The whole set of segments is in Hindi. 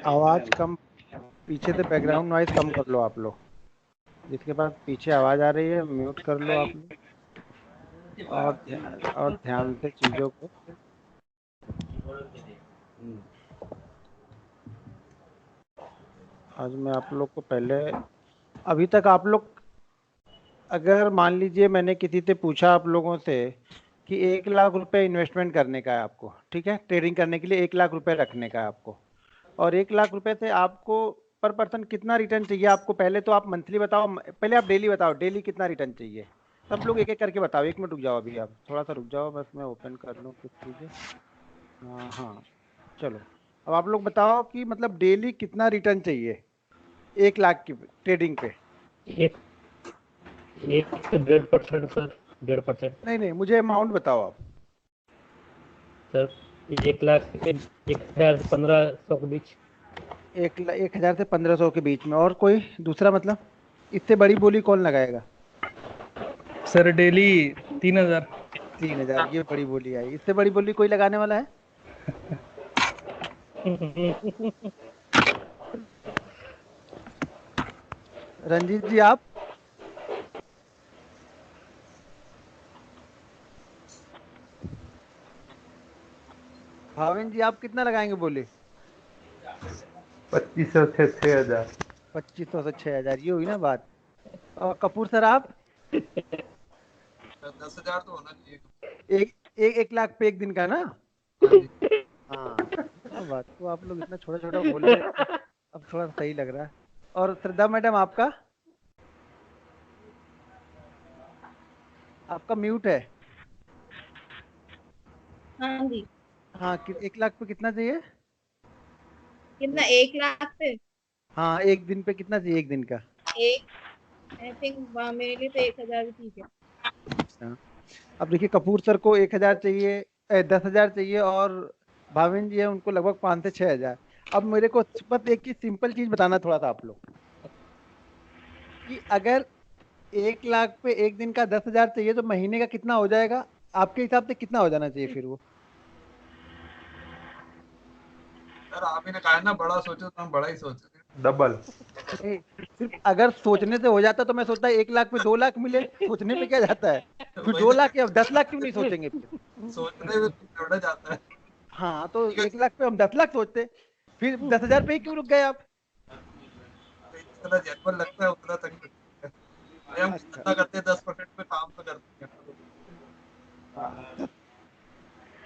आवाज कम, पीछे से बैकग्राउंड नॉइज कम कर लो आप लोग। जिसके पास पीछे आवाज आ रही है म्यूट कर लो आप लोग, और ध्यान से चीजों को। आज मैं आप लोग को पहले, अभी तक आप लोग, अगर मान लीजिए मैंने किसी से पूछा आप लोगों से कि 1 लाख रुपए इन्वेस्टमेंट करने का है आपको, ठीक है, ट्रेडिंग करने के लिए 1 लाख रुपए रखने का है आपको, और 1 लाख रुपए से आपको पर पर्सन कितना रिटर्न चाहिए आपको, पहले तो आप मंथली बताओ, पहले आप डेली बताओ, डेली कितना रिटर्न चाहिए। सब लोग एक एक करके बताओ। 1 मिनट रुक जाओ, अभी आप थोड़ा सा रुक जाओ, बस मैं ओपन कर लूँ कुछ चीज़ें। हाँ हाँ, चलो। अब आप लोग बताओ कि मतलब डेली कितना रिटर्न चाहिए 1 लाख की ट्रेडिंग पे। एक 1.5% सर, 1.5%। नहीं नहीं, मुझे अमाउंट बताओ आप। सर 1 लाख से 1,000 से 1,500 के बीच। 1,000 से 1,500 के बीच में। और कोई दूसरा मतलब, इससे बड़ी बोली कौन लगाएगा? Sir daily 3,000। 3,000, ये बड़ी बोली आई। इससे बड़ी बोली कोई लगाने वाला है? रंजीत जी आप? भाविन जी आप कितना लगाएंगे बोले? 2,500 से 6,000। 2,500 से 6,000, ये हुई ना बात। और कपूर सर आप? 10,000 तो होना चाहिए। एक 1 लाख पे एक दिन का ना? हाँ जी। हाँ, क्या बात, तो आप लोग इतना छोटा छोटा बोल रहे हैं, अब थोड़ा सही लग रहा है। और श्रद्धा मैडम आपका? आपका म्यूट है। हाँ जी। हाँ, 1 लाख पे कितना चाहिए? कितना? 1 लाख पे? हाँ, एक दिन पे कितना चाहिए एक दिन का? एक आई थिंक मेरे लिए तो 1,000 भी ठीक है। अच्छा, अब देखिए कपूर सर को 1,000 चाहिए, 10,000 चाहिए, और भाविन जी है उनको लगभग 5 से 6,000। अब मेरे को बस एक ही सिंपल चीज बताना थोड़ा सा आप लोग, कि अगर 1 लाख पे एक दिन का 10,000 चाहिए तो महीने का कितना हो जाएगा आपके हिसाब से? कितना हो जाना चाहिए फिर वो? सर आप ही ने कहा है ना बड़ा सोचो, तो हम बड़ा ही सोचे थे। डबल। नहीं, सिर्फ अगर सोचने से हो जाता तो मैं सोचता 1 लाख पे 2 लाख मिले, सोचने पे क्या जाता है? फिर वही 2 लाख या 10 लाख क्यों नहीं सोचेंगे फिर? सोचने में जोड़ा जाता है। हाँ, तो 1 लाख पे हम 10 लाख सोचते, फिर 10,000 पे ही क्यों रुक गए आप? जितना जेनवन लगता है उतना तक लगता है। हम अच्छा, जितना करते हैं 10% पे काम तो करते हैं।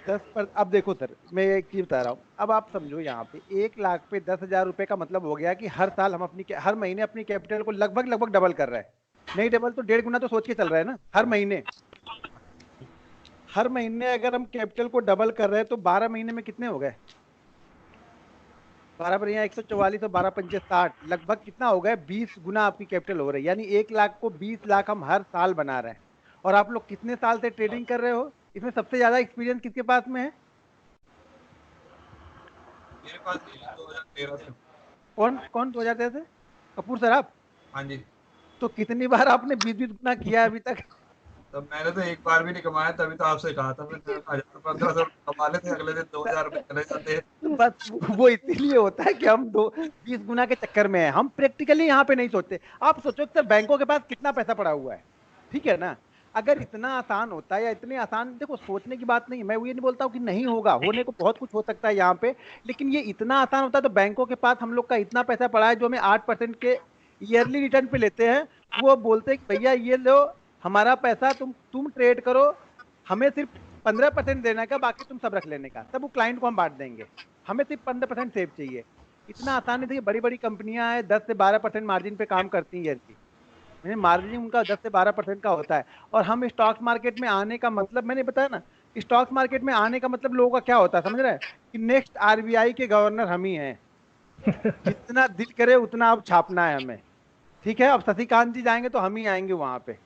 10 पर, अब देखो सर मैं एक चीज बता रहा हूँ, अब आप समझो यहाँ पे 1 लाख पे 10,000 रुपए का मतलब हो गया कि हर साल हम अपनी हर महीने अपनी कैपिटल को लगभग लगभग डबल कर रहे हैं। नहीं डबल तो 1.5 गुना तो सोच के चल रहा है ना हर महीने। हर महीने अगर हम कैपिटल को डबल कर रहे हैं तो 12 महीने में कितने हो गए? 12 पर यहाँ 144 और 12 पंचे 60, लगभग कितना हो गया? 20 गुना आपकी कैपिटल हो रही है। यानी 1 लाख को 20 लाख हम हर साल बना रहे हैं। और आप लोग कितने साल से ट्रेडिंग कर रहे हो? इसमें सबसे ज्यादा एक्सपीरियंस किसके पास में है? मेरे पास नहीं है 2013 से। कौन कौन 2013 से? कपूर सर आप? हाँ जी। तो कितनी बार आपने 20-20 गुना किया अभी तक? तो मैंने तो एक बार भी नहीं कमाया, तभी तो आपसे कहा था। फिर 1,000 1500 कमा लेते, अगले दिन 2,000 रुपये चले जाते हैं। बस वो इसीलिए होता है कि हम 20 गुना के चक्कर में हैं। हम प्रैक्टिकली यहाँ पे नहीं सोचते। आप सोचो सर बैंकों के पास कितना पैसा पड़ा हुआ है, ठीक है ना? अगर इतना आसान होता है, या इतनी आसान, देखो सोचने की बात नहीं है, मैं वो ये नहीं बोलता हूँ कि नहीं होगा, होने को बहुत कुछ हो सकता है यहाँ पे, लेकिन ये इतना आसान होता है तो बैंकों के पास हम लोग का इतना पैसा पड़ा है जो हमें 8% के ईयरली रिटर्न पे लेते हैं। वो बोलते हैं कि भैया ये लो हमारा पैसा, तुम ट्रेड करो, हमें सिर्फ 15% देने का, बाकी तुम सब रख लेने का, तब वो क्लाइंट को हम बांट देंगे, हमें सिर्फ 15% सेव चाहिए। इतना आसान है। बड़ी बड़ी कंपनियां हैं 10 से 12% मार्जिन पे काम करती हैं ईयर की, मार्जिन उनका 10 से 12% का होता है। और हम स्टॉक मार्केट में आने का मतलब, मैंने बताया ना, स्टॉक मार्केट में आने का मतलब लोगों का क्या होता है समझ रहे हैं? कि नेक्स्ट आरबीआई के गवर्नर हम ही हैं, जितना दिल करे उतना अब छापना है हमें, ठीक है? अब शशिकांत जी जाएंगे तो हम ही आएंगे वहां पे। सर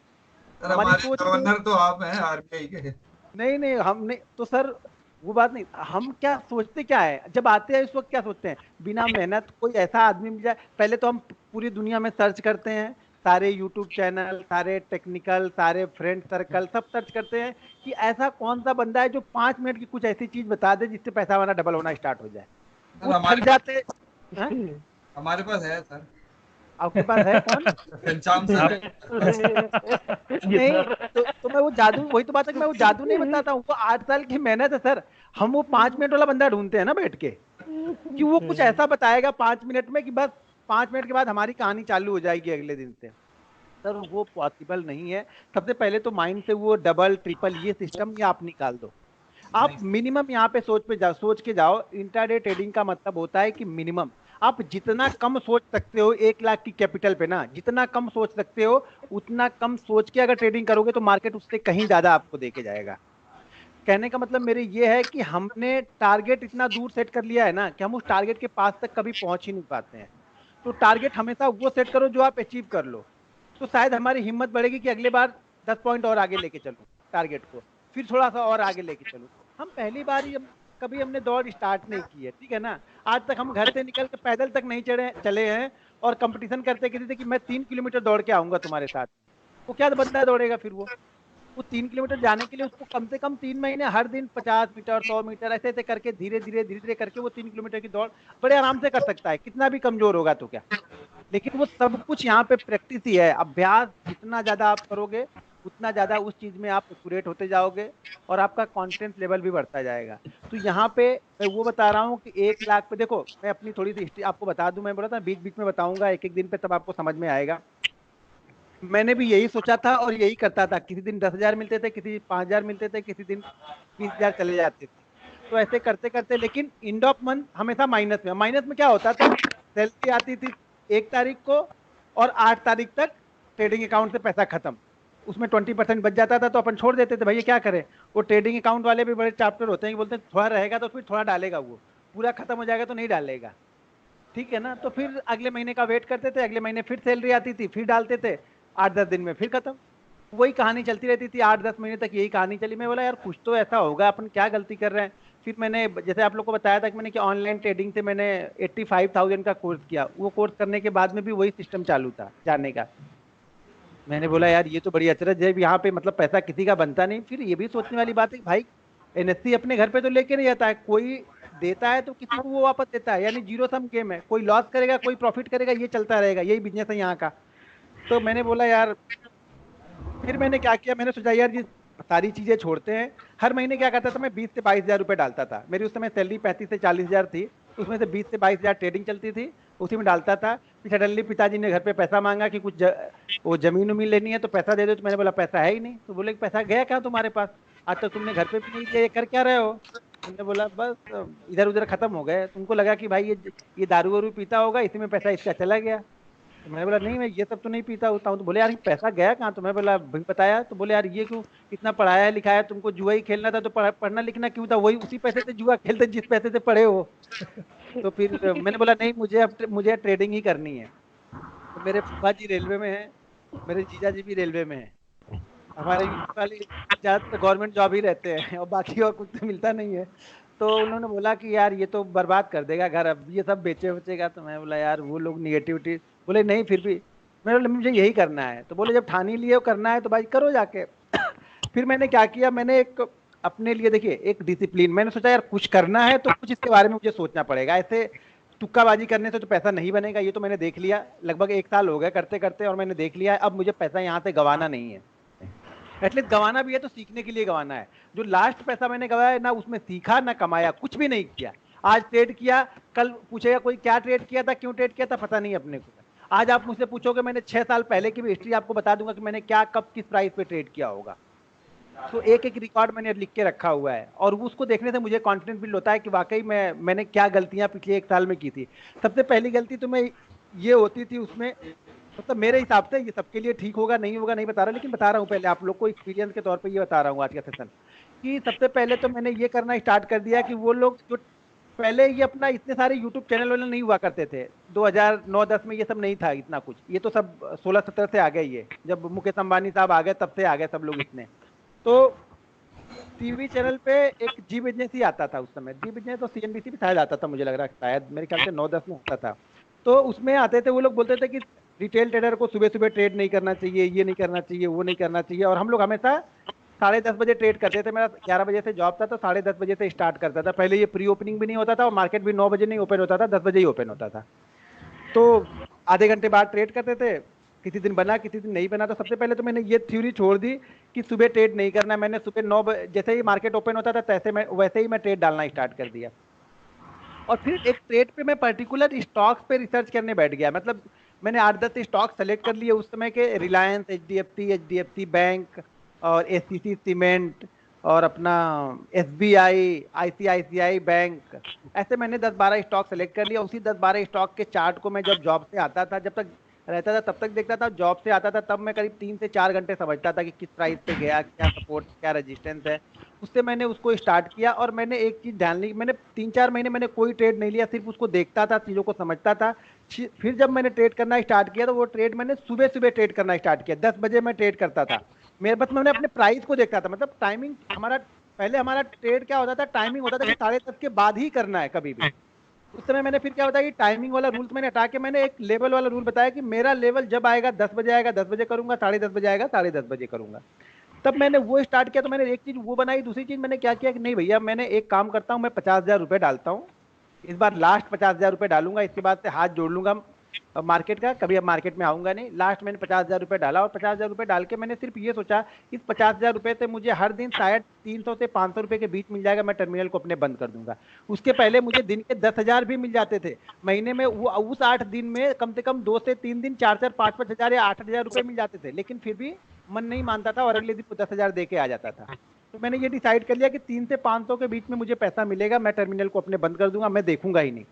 हमारी हमारे सोच, गवर्नर तो आप हैं आरबीआई के। नहीं नहीं हम नहीं तो सर, वो बात नहीं। हम क्या सोचते क्या है जब आते हैं इस वक्त, क्या सोचते हैं? बिना मेहनत कोई ऐसा आदमी मिल जाए, पहले तो हम पूरी दुनिया में सर्च करते हैं, सारे यूट्यूब चैनल, सारे टेक्निकल, सारे फ्रेंड सर्कल सब सर्च करते हैं कि ऐसा कौन सा बंदा है जो 5 मिनट की कुछ ऐसी चीज बता दे जिससे पैसा हमारा डबल होना स्टार्ट हो जाए। सर वो हमारे थक जाते हैं। हमारे पास है सर, आपके पास है कौन? घनश्याम सर है। नहीं, तो मैं वो जादू, वही तो बात है कि मैं वो जादू नहीं बताता हूँ, वो 8 साल की मेहनत है सर। हम वो 5 मिनट वाला बंदा ढूंढते हैं ना बैठ के, कि वो कुछ ऐसा बताएगा 5 मिनट में कि बस 5 मिनट के बाद हमारी कहानी चालू हो जाएगी अगले दिन से। सर वो पॉसिबल नहीं है। सबसे पहले तो माइंड से वो डबल ट्रिपल ये सिस्टम ये आप निकाल दो। आप मिनिमम यहाँ पे सोच के जाओ। इंट्राडे ट्रेडिंग का मतलब होता है कि मिनिमम आप जितना कम सोच सकते हो 1 लाख की कैपिटल पे ना, जितना कम सोच सकते हो उतना कम सोच के अगर ट्रेडिंग करोगे तो मार्केट उससे कहीं ज्यादा आपको देके जाएगा। कहने का मतलब मेरे ये है कि हमने टारगेट इतना दूर सेट कर लिया है ना कि हम उस टारगेट के पास तक कभी पहुंच ही नहीं पाते हैं। तो टारगेट हमेशा वो सेट करो जो आप अचीव कर लो, तो शायद हमारी हिम्मत बढ़ेगी कि अगले बार 10 पॉइंट और आगे लेके चलूं टारगेट को, फिर थोड़ा सा और आगे लेके चलूं। हम पहली बार ही कभी हमने दौड़ स्टार्ट नहीं की है, ठीक है ना। आज तक हम घर से निकल के पैदल तक नहीं चले हैं और कंपटीशन करते किसी से कि मैं 3 किलोमीटर दौड़ के आऊंगा तुम्हारे साथ। वो क्या बंदा दौड़ेगा फिर? वो 3 किलोमीटर जाने के लिए उसको कम से कम 3 महीने हर दिन 50 मीटर 100 मीटर ऐसे ऐसे करके धीरे धीरे करके वो 3 किलोमीटर की दौड़ बड़े आराम से कर सकता है, कितना भी कमजोर होगा तो क्या। लेकिन वो सब कुछ यहाँ पे प्रैक्टिस ही है। अभ्यास जितना ज्यादा आप करोगे उतना ज्यादा उस चीज में आप एक्यूरेट होते जाओगे और आपका कॉन्फिडेंस लेवल भी बढ़ता जाएगा। तो यहाँ पे मैं वो बता रहा हूँ कि 1 लाख पे देखो, मैं अपनी थोड़ी सी हिस्ट्री आपको बता दूं। मैं बोला था बीच बीच में बताऊंगा एक एक दिन पे, तब आपको समझ में आएगा। मैंने भी यही सोचा था और यही करता था। किसी दिन 10,000 मिलते थे, किसी 5,000 मिलते थे, किसी दिन 20,000 चले जाते थे। तो ऐसे करते करते लेकिन एंड ऑफ मंथ हमेशा माइनस में क्या होता था, सैलरी आती थी 1 तारीख को और 8 तारीख तक ट्रेडिंग अकाउंट से पैसा खत्म। उसमें 20% बच जाता था तो अपन छोड़ देते थे, भैया क्या करें। वो ट्रेडिंग अकाउंट वाले भी बड़े चैप्टर होते हैं कि बोलते हैं थोड़ा रहेगा तो फिर थोड़ा डालेगा, वो पूरा खत्म हो जाएगा तो नहीं डालेगा, ठीक है ना। तो फिर अगले महीने का वेट करते थे, अगले महीने फिर सैलरी आती थी, फिर डालते थे, 8-10 दिन में फिर खत्म। वही कहानी चलती रहती थी 8-10 महीने तक, यही कहानी चली। मैं बोला यार कुछ तो ऐसा होगा, अपन क्या गलती कर रहे हैं। फिर मैंने जैसे आप लोग को बताया था कि मैंने कि ऑनलाइन ट्रेडिंग से मैंने 85,000 का कोर्स किया। वो कोर्स करने के बाद में भी वही सिस्टम चालू था जाने का। मैंने बोला यार ये तो बड़ी अचरज है, यहाँ पे मतलब पैसा किसी का बनता नहीं। फिर ये भी सोचने वाली बात है कि भाई एनएससी अपने घर पे तो लेके नहीं आता है, कोई देता है तो किसी को वो वापस देता है, यानी जीरो सम गेम है। कोई लॉस करेगा कोई प्रॉफिट करेगा, ये चलता रहेगा, यही बिजनेस है यहाँ का। तो मैंने बोला यार, फिर मैंने क्या किया, मैंने सोचा यार ये सारी चीजें छोड़ते हैं। हर महीने क्या करता था मैं 20 से 22,000 रुपए डालता था। मेरी उस समय सैलरी 35 से 40,000 थी, उसमें से 20 से 22,000 ट्रेडिंग चलती थी, उसी में डालता था। फिर सडनली पिताजी ने घर पे पैसा मांगा कि कुछ वो जमीन उमीन लेनी है तो पैसा दे दो। तो मैंने बोला पैसा है ही नहीं। तो बोले पैसा गया क्या तुम्हारे पास, आज तक तुमने घर पे भी नहीं दिया, ये कर क्या रहे हो। मैंने बोला बस इधर उधर खत्म हो गए। तुमको लगा कि भाई ये दारू वारू पीता होगा, इसी में पैसा इसका चला गया। तो मैंने बोला नहीं मैं ये सब तो नहीं पीता होता हूँ। तो बोले यार ये पैसा गया कहाँ। तो मैं बोला भाई बताया। तो बोले यार ये क्यों, इतना पढ़ाया लिखाया, तुमको जुआ ही खेलना था तो पढ़ना लिखना क्यों था, वही उसी पैसे से जुआ खेलते जिस पैसे से पढ़े हो। तो फिर मैंने बोला नहीं मुझे ट्रेडिंग ही करनी है। तो मेरे फूफा जी रेलवे में है, मेरे जीजा जी भी रेलवे में है, हमारे वाले ज्यादातर गवर्नमेंट जॉब ही रहते हैं और बाकी और कुछ तो मिलता नहीं है। तो उन्होंने बोला कि यार ये तो बर्बाद कर देगा घर, अब ये सब बेचे बचेगा। तो मैं बोला यार वो लोग निगेटिविटी, बोले नहीं फिर भी। मैं बोला मुझे यही करना है। तो बोले जब ठानी लिए करना है तो भाई करो जाके। फिर मैंने क्या किया, मैंने एक अपने लिए देखिए एक डिसिप्लिन, मैंने सोचा यार कुछ करना है तो कुछ इसके बारे में मुझे सोचना पड़ेगा। ऐसे तुक्काबाजी करने से तो पैसा नहीं बनेगा, ये तो मैंने देख लिया। लगभग 1 साल हो गया करते करते और मैंने देख लिया है अब मुझे पैसा यहाँ से गंवाना नहीं है। एटलीस्ट गंवाना भी है तो सीखने के लिए गंवाना है। जो लास्ट पैसा मैंने गंवाया ना उसमें सीखा ना कमाया, कुछ भी नहीं किया। आज ट्रेड किया, कल पूछेगा कोई क्या ट्रेड किया था, क्यों ट्रेड किया था, पता नहीं अपने को। आज आप मुझसे पूछोगे मैंने 6 साल पहले की भी हिस्ट्री आपको बता दूंगा कि मैंने क्या कब किस प्राइस पे ट्रेड किया होगा। तो एक एक रिकॉर्ड मैंने लिख के रखा हुआ है और उसको देखने से मुझे कॉन्फिडेंस बिल्ड होता है कि वाकई मैंने क्या गलतियां पिछले 1 साल में की थी। सबसे पहली गलती तो मैं ये होती थी उसमें, मतलब मेरे हिसाब से ये सबके लिए ठीक होगा नहीं होगा नहीं बता रहा, लेकिन बता रहा हूँ पहले आप लोग को एक्सपीरियंस के तौर पे ये बता रहा हूँ आज का सेशन, कि सबसे पहले तो मैंने ये करना स्टार्ट कर दिया कि वो लोग जो पहले ये अपना इतने सारे यूट्यूब चैनल वाले नहीं हुआ करते थे 2009-10 में, ये सब नहीं था इतना कुछ। ये तो सब 16-17 से आ गए, ये जब मुकेश अंबानी साहब आ गए तब से आ गए सब लोग इतने। तो टीवी चैनल पे एक जी बिजनेस ही आता था उस समय, जी बिजनेस तो सीएनबीसी भी शायद आता था, मुझे लग रहा है शायद मेरे ख्याल से 9-10 में आता था। तो उसमें आते थे वो लोग, बोलते थे कि रिटेल ट्रेडर को सुबह सुबह ट्रेड नहीं करना चाहिए, ये नहीं करना चाहिए, वो नहीं करना चाहिए। और हम लोग हमेशा 10:30 बजे ट्रेड करते थे। मेरा 11 बजे से जॉब था तो 10:30 बजे से स्टार्ट करता था। पहले ये प्री ओपनिंग भी नहीं होता था और मार्केट भी 9 बजे नहीं ओपन होता था, 10 बजे ही ओपन होता था। तो आधे घंटे बाद ट्रेड करते थे। किसी दिन बना किसी दिन नहीं बना। तो सबसे पहले तो मैंने ये थ्योरी छोड़ दी कि सुबह ट्रेड नहीं करना। मैंने सुबह 9 बजे जैसे ही मार्केट ओपन होता था वैसे ही मैं ट्रेड डालना स्टार्ट कर दिया। और फिर एक ट्रेड पे मैं पर्टिकुलर स्टॉक्स पे रिसर्च करने बैठ गया। मतलब मैंने 8-10 स्टॉक सेलेक्ट कर लिए उस समय के, रिलायंस, एचडीएफसी बैंक और एससीसी सीमेंट और अपना एसबीआई, आईसीआईसीआई बैंक। ऐसे मैंने 10-12 स्टॉक सेलेक्ट कर लिया। उसी 10-12 स्टॉक के चार्ट को मैं जब जॉब से आता था, जब तक रहता था तब तक देखता था। जॉब से आता था तब मैं करीब 3 से 4 घंटे समझता था कि किस प्राइस पे गया, क्या सपोर्ट क्या रेजिस्टेंस है। उससे मैंने उसको स्टार्ट किया। और मैंने एक चीज ध्यान ली, मैंने 3-4 महीने मैंने कोई ट्रेड नहीं लिया, सिर्फ उसको देखता था, चीजों को समझता था। फिर जब मैंने ट्रेड करना स्टार्ट किया तो वो ट्रेड मैंने सुबह सुबह ट्रेड करना स्टार्ट किया। 10 बजे मैं ट्रेड करता था। मैंने अपने प्राइस को देखता था। मतलब टाइमिंग हमारा, पहले हमारा ट्रेड क्या होता था, टाइमिंग होता था कि 10:30 के बाद ही करना है कभी भी। उस समय मैंने फिर क्या होता है कि टाइमिंग वाला रूल्स मैंने हटा के मैंने एक लेवल वाला रूल बताया कि मेरा लेवल जब आएगा 10 बजे आएगा 10 बजे करूंगा, 10:30 बजे आएगा 10:30 बजे करूंगा। तब मैंने वो स्टार्ट किया। तो मैंने एक चीज वो बनाई। दूसरी चीज मैंने क्या किया कि नहीं भैया, मैंने एक काम करता हूँ, मैं 50,000 रुपये डालता हूँ इस बार। लास्ट 50,000 रुपये डालूंगा, इसके बाद से हाथ जोड़ लूंगा मार्केट का, कभी अब मार्केट में आऊंगा नहीं। लास्ट मैंने 50,000 रुपये डाला और 50,000 रुपये डाल के मैंने सिर्फ ये सोचा इस 50,000 रुपये से मुझे हर दिन शायद 300 से 500 रुपये के बीच मिल जाएगा, मैं टर्मिनल को अपने बंद कर दूंगा। उसके पहले मुझे दिन के 10,000 भी मिल जाते थे महीने में। वो उस 8 दिन में कम से कम 2 से 3 दिन 4-4, 5-5 हजार या 8-8 हजार रुपये मिल जाते थे। लेकिन फिर भी मन नहीं मानता था और अगले दिन वो 10,000 दे के आ जाता था। तो मैंने ये डिसाइड कर लिया कि 3 से 500 के बीच में मुझे पैसा मिलेगा, मैं टर्मिनल को अपने बंद कर दूंगा, मैं देखूंगा ही नहीं।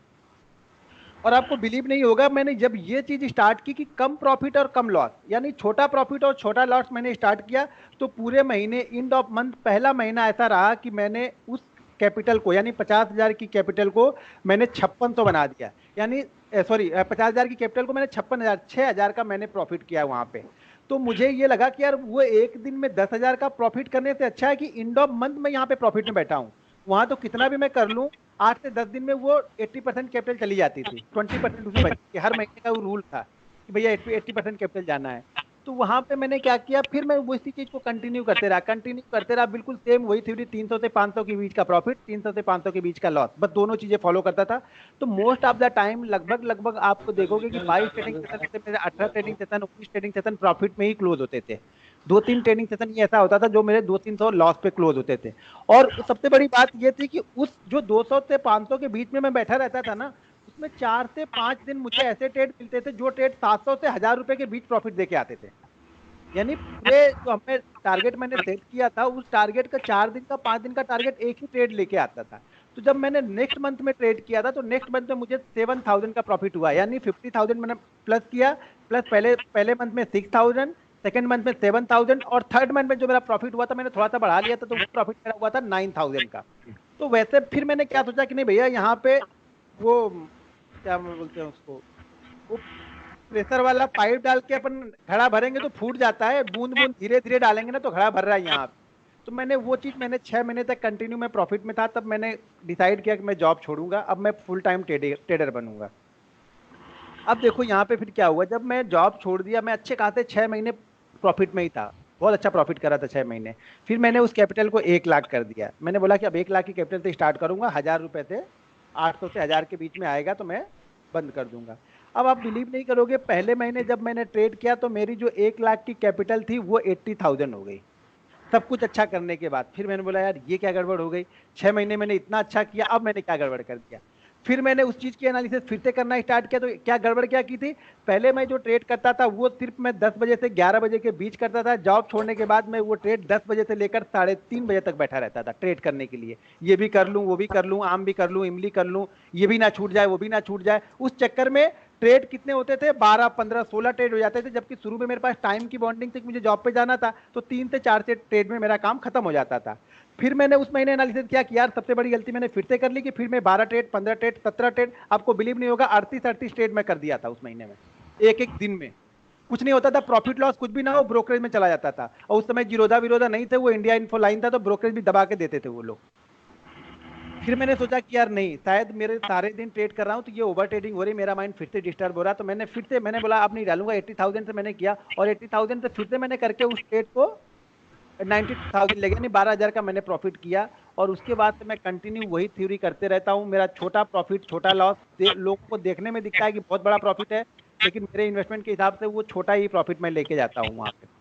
और आपको बिलीव नहीं होगा, मैंने जब ये चीज स्टार्ट की कि कम प्रॉफिट और कम लॉस, यानी छोटा प्रॉफिट और छोटा लॉस मैंने स्टार्ट किया, तो पूरे महीने एंड ऑफ मंथ पहला महीना ऐसा रहा कि मैंने उस कैपिटल को, यानी 50,000 की कैपिटल को मैंने 5600 बना दिया। यानी सॉरी 50,000 की कैपिटल को मैंने 56,000, 6,000 का मैंने प्रॉफिट किया वहां पे। तो मुझे ये लगा कि यार वो एक दिन में 10,000 का प्रॉफिट करने से अच्छा है कि एंड ऑफ मंथ में यहाँ पे प्रॉफिट में बैठा हूँ। वहां तो कितना भी मैं कर लूँ 8 से 10 दिन में वो 80% कैपिटल चली जाती थी, 20% उसमें बच के। हर महीने का वो रूल था कि भैया 80% कैपिटल जाना है। तो वहां पे मैंने क्या किया, फिर मैं उसी चीज को कंटिन्यू करते रहा, बिल्कुल सेम वही थ्योरी, 300 से 500 के बीच का प्रॉफिट, 300 से 500 के बीच का लॉस, बस दोनों चीजें फॉलो करता था। तो मोस्ट ऑफ द टाइम लगभग आपको देखोगे कि 22 ट्रेडिंग सेशन से मेरे 18 trading session, 19 trading session profit में ही क्लोज होते थे। 2-3 ट्रेडिंग सेशन ये ऐसा होता था जो मेरे 200-300 लॉस पे क्लोज होते थे। और सबसे बड़ी बात ये थी कि उस जो 200 से 500 के बीच में मैं बैठा रहता था ना, उसमें 4 से 5 दिन मुझे ऐसे ट्रेड मिलते थे जो ट्रेड 700 से 1000 रुपए के बीच प्रॉफिट देके आते थे। यानी पूरे जो हमें टारगेट मैंने सेट किया था, उस टारगेट का 4 दिन का 5 दिन का टारगेट एक ही ट्रेड लेके आता था। तो जब मैंने नेक्स्ट मंथ में ट्रेड किया था तो नेक्स्ट मंथ में मुझे 7,000 का प्रॉफिट हुआ। यानी 50,000 मैंने प्लस किया, प्लस पहले मंथ में 6,000, सेकंड मंथ में 7,000 और थर्ड मंथ में जो मेरा प्रॉफिट हुआ था मैंने थोड़ा सा बढ़ा लिया था, तो वो प्रॉफिट मेरा हुआ था 9,000 का। तो वैसे फिर मैंने क्या सोचा कि नहीं भैया, यहाँ पे वो क्या बोलते हैं उसको, वो प्रेशर वाला पाइप डाल के अपन घड़ा भरेंगे तो फूट जाता है, बूंद बूंद धीरे धीरे डालेंगे ना तो घड़ा भर रहा है यहाँ पे। तो मैंने वो चीज, मैंने 6 महीने तक कंटिन्यू में प्रॉफिट में था, तब मैंने डिसाइड किया कि मैं जॉब छोड़ूंगा, अब मैं फुल टाइम ट्रेडर बनूंगा। अब देखो यहाँ पे फिर क्या हुआ, जब मैं जॉब छोड़ दिया, मैं अच्छे खासे 6 महीने प्रॉफिट में ही था, बहुत अच्छा प्रॉफिट कर रहा था 6 महीने। फिर मैंने उस कैपिटल को 1 लाख कर दिया। मैंने बोला कि अब 1 लाख की कैपिटल से स्टार्ट करूंगा, 1000 रुपए से 800 से 1000 के बीच में आएगा तो मैं बंद कर दूंगा। अब आप बिलीव नहीं करोगे, पहले महीने जब मैंने ट्रेड किया तो मेरी जो 1 लाख की कैपिटल थी वो 80,000 हो गई, सब कुछ अच्छा करने के बाद। फिर मैंने बोला यार ये क्या गड़बड़ हो गई, 6 महीने मैंने इतना अच्छा किया, अब मैंने क्या गड़बड़ कर दिया। फिर मैंने उस चीज की एनालिसिस फिर से करना स्टार्ट किया। तो क्या गड़बड़ क्या की थी, पहले मैं जो ट्रेड करता था वो सिर्फ मैं 10 बजे से 11 बजे के बीच करता था। जॉब छोड़ने के बाद मैं वो ट्रेड 10 बजे से लेकर 3:30 बजे तक बैठा रहता था ट्रेड करने के लिए। ये भी कर लूं, वो भी कर लूं, आम भी कर लूं, इमली कर लूं, ये भी ना छूट जाए, वो भी ना छूट जाए। उस चक्कर में ट्रेड कितने होते थे, 12, 15, 16 ट्रेड हो जाते थे। जबकि शुरू में मेरे पास टाइम की बॉन्डिंग थी, मुझे जॉब पे जाना था, तो 3 से 4 से ट्रेड में मेरा काम खत्म हो जाता था। फिर मैंने उस महीने एनालिसिस किया कि यार सबसे बड़ी गलती मैंने फिर से कर ली कि फिर मैं 12 ट्रेड, 15 ट्रेड, 17 ट्रेड, आपको बिलीव नहीं होगा 38 ट्रेड मैं कर दिया था उस महीने में, एक दिन में। कुछ नहीं होता था, प्रॉफिट लॉस कुछ भी ना हो, ब्रोकरेज में चला जाता था। और उस समय जीरोधा विरोधा नहीं थे, वो इंडिया इन्फो लाइन था, तो ब्रोकरेज भी दबा के देते थे वो लोग। फिर मैंने सोचा कि यार नहीं, शायद मेरे सारे दिन ट्रेड कर रहा हूँ तो ये ओवर ट्रेडिंग हो रही, मेरा माइंड फिर से डिस्टर्ब हो रहा। तो मैंने बोला अब नहीं डालूंगा, 80,000 से मैंने किया और 80,000 से फिर से मैंने करके उस ट्रेड को 92,000 लगे, यानी 12,000 का मैंने प्रॉफिट किया। और उसके बाद से मैं कंटिन्यू वही थ्योरी करते रहता हूँ। मेरा छोटा प्रॉफिट छोटा लॉस लोगों को देखने में दिखता है कि बहुत बड़ा प्रॉफिट है, लेकिन मेरे इन्वेस्टमेंट के हिसाब से वो छोटा ही प्रॉफिट मैं लेके जाता हूँ वहाँ पे।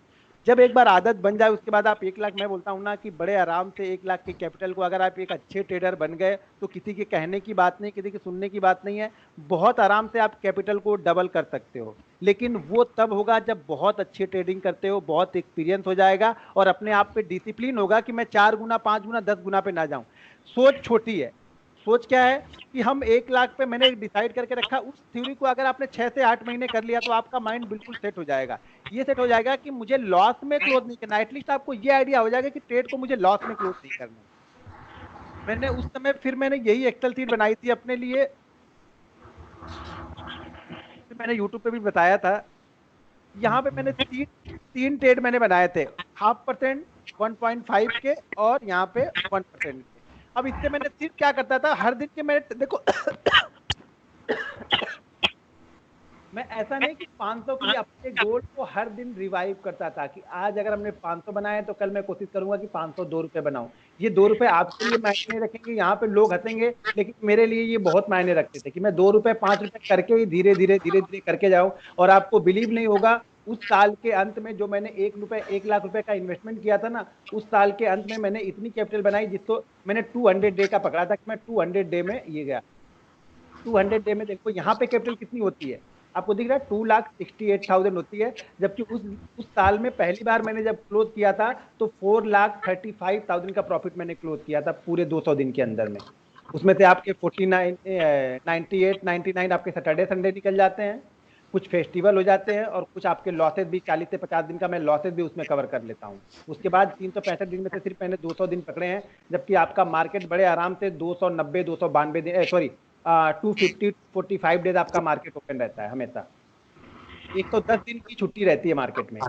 जब एक बार आदत बन जाए उसके बाद आप 1 लाख, मैं बोलता हूँ ना कि बड़े आराम से 1 लाख के कैपिटल को अगर आप एक अच्छे ट्रेडर बन गए तो किसी के कहने की बात नहीं, किसी के सुनने की बात नहीं है, बहुत आराम से आप कैपिटल को डबल कर सकते हो। लेकिन वो तब होगा जब बहुत अच्छी ट्रेडिंग करते हो, बहुत एक्सपीरियंस हो जाएगा और अपने आप पे डिसिप्लिन होगा कि मैं 4 गुना 5 गुना 10 गुना पे ना जाऊं। सोच छोटी है। सोच क्या है कि हम 1 लाख पे मैंने डिसाइड करके रखा, उस थ्योरी को अगर आपने 6 से 8 महीने कर लिया तो आपका माइंड बिल्कुल सेट हो जाएगा। ये सेट हो जाएगा कि मुझे लॉस में क्लोज नहीं करना, एटलीस्ट आपको ये आइडिया हो जाएगा कि ट्रेड को मुझे लॉस में क्लोज नहीं करना। मैंने उस समय फिर मैंने यही एक्सेल शीट बनाई थी अपने लिए, फिर मैंने यूट्यूब पे भी बताया था। यहाँ पे मैंने तीन ट्रेड मैंने बनाए थे, 0.5%, 1.5 के और यहाँ पे 1% के। अब इससे मैंने सिर्फ क्या करता था, हर दिन के मैंने देखो मैं ऐसा नहीं कि 500 के लिए अपने गोल को हर दिन रिवाइव करता था कि आज अगर हमने 500 बनाए तो कल मैं कोशिश करूंगा कि 502 रुपए बनाऊं। ये 2 रुपए आपके लिए मायने रखेंगे, यहाँ पे लोग हंसेंगे, लेकिन मेरे लिए ये बहुत मायने रखते थे कि मैं 2 रुपए 5 रुपए करके ही धीरे धीरे करके जाऊं। और आपको बिलीव नहीं होगा, उस साल के अंत में जो मैंने 1 लाख रुपए का इन्वेस्टमेंट किया था ना, उस साल के अंत में मैंने इतनी कैपिटल बनाई जिसको मैंने 200 डे का पकड़ा था कि मैं 200 डे में ये गया। 200 डे में देखो यहाँ पे कैपिटल कितनी होती है, आपको दिख रहा है 2,68,000 होती है। जबकि उस साल में पहली बार मैंने जब क्लोज किया था तो 4,35,000 का प्रॉफिट मैंने क्लोज किया था पूरे 200 दिन के अंदर में। उसमें से आपके 49 98 99 आपके सैटरडे संडे निकल जाते हैं, कुछ फेस्टिवल हो जाते हैं और कुछ आपके लॉसेस भी 40 से 50 दिन का मैं लॉसेस भी उसमें कवर कर लेता हूँ। उसके बाद 365 दिन में से सिर्फ मैंने 200 दिन पकड़े हैं, जबकि आपका मार्केट बड़े आराम से 290 292 दिन, सॉरी 250 45 डेज आपका मार्केट ओपन रहता है हमेशा। 110 दिन की छुट्टी रहती है मार्केट में,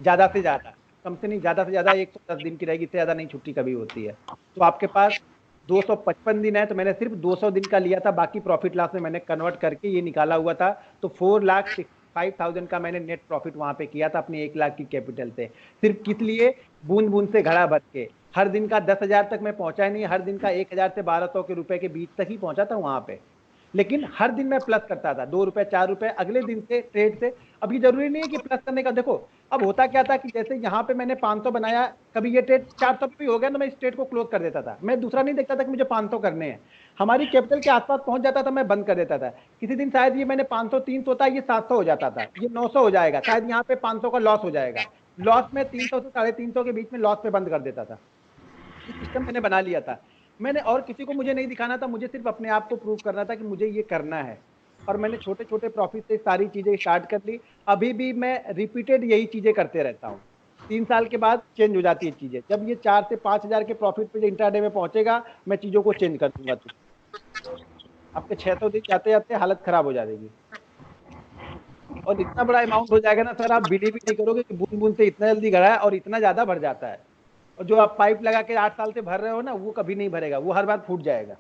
ज्यादा से ज्यादा, कम से नहीं ज्यादा से ज्यादा 110 दिन की रहेगी, इससे ज्यादा नहीं छुट्टी कभी होती है। तो आपके पास 255 दिन है, तो मैंने सिर्फ 200 दिन का लिया था, बाकी प्रॉफिट लॉस में मैंने कन्वर्ट करके ये निकाला हुआ था। तो 4,65,000 का मैंने नेट प्रॉफिट वहां पे किया था अपनी 1 लाख की कैपिटल से। सिर्फ किस लिए, बूंद बूंद से घड़ा भर के। हर दिन का 10,000 तक मैं पहुंचा नहीं, हर दिन का 1,000 से 1,200 के रुपए के बीच तक ही पहुंचा था वहां पे। लेकिन हर दिन मैं प्लस करता था, 2 रुपए 4 रुपए अगले दिन से ट्रेड से। अब ये जरूरी नहीं है कि प्लस करने का, देखो अब होता क्या था कि जैसे यहाँ पे मैंने 500 बनाया, कभी ये ट्रेड 400 पे भी हो गया तो मैं इस ट्रेड को क्लोज कर देता था। मैं दूसरा नहीं देखता था कि मुझे 500 करने हैं, हमारी कैपिटल के आसपास पहुंच जाता था, मैं बंद कर देता था। किसी दिन शायद ये मैंने 500 300 था, ये 700 हो जाता था, ये 900 हो जाएगा, शायद यहाँ पे 500 का लॉस हो जाएगा। लॉस में 300 से 350 के बीच में लॉस पे बंद कर देता था। ये सिस्टम मैंने बना लिया था। मैंने और किसी को मुझे नहीं दिखाना था, मुझे सिर्फ अपने आप को प्रूव करना था कि मुझे ये करना है। और मैंने छोटे छोटे प्रॉफिट से सारी चीजें स्टार्ट कर ली। अभी भी मैं रिपीटेड यही चीजें करते रहता हूँ। 3 साल के बाद चेंज हो जाती है चीजें। जब ये 4 से 5,000 के प्रॉफिट पे इंट्राडे में पहुंचेगा, मैं चीजों को चेंज कर दूंगा। आपके 600 दिन जाते जाते हालत खराब हो जाएगी। और इतना बड़ा अमाउंट हो जाएगा ना सर, आप बिलीव ही नहीं करोगे कि बूंद बूंद से इतना जल्दी घड़ा है और इतना ज्यादा भर जाता है। और जो आप पाइप लगा के 8 साल से भर रहे हो ना, वो कभी नहीं भरेगा, वो हर बार फूट जाएगा।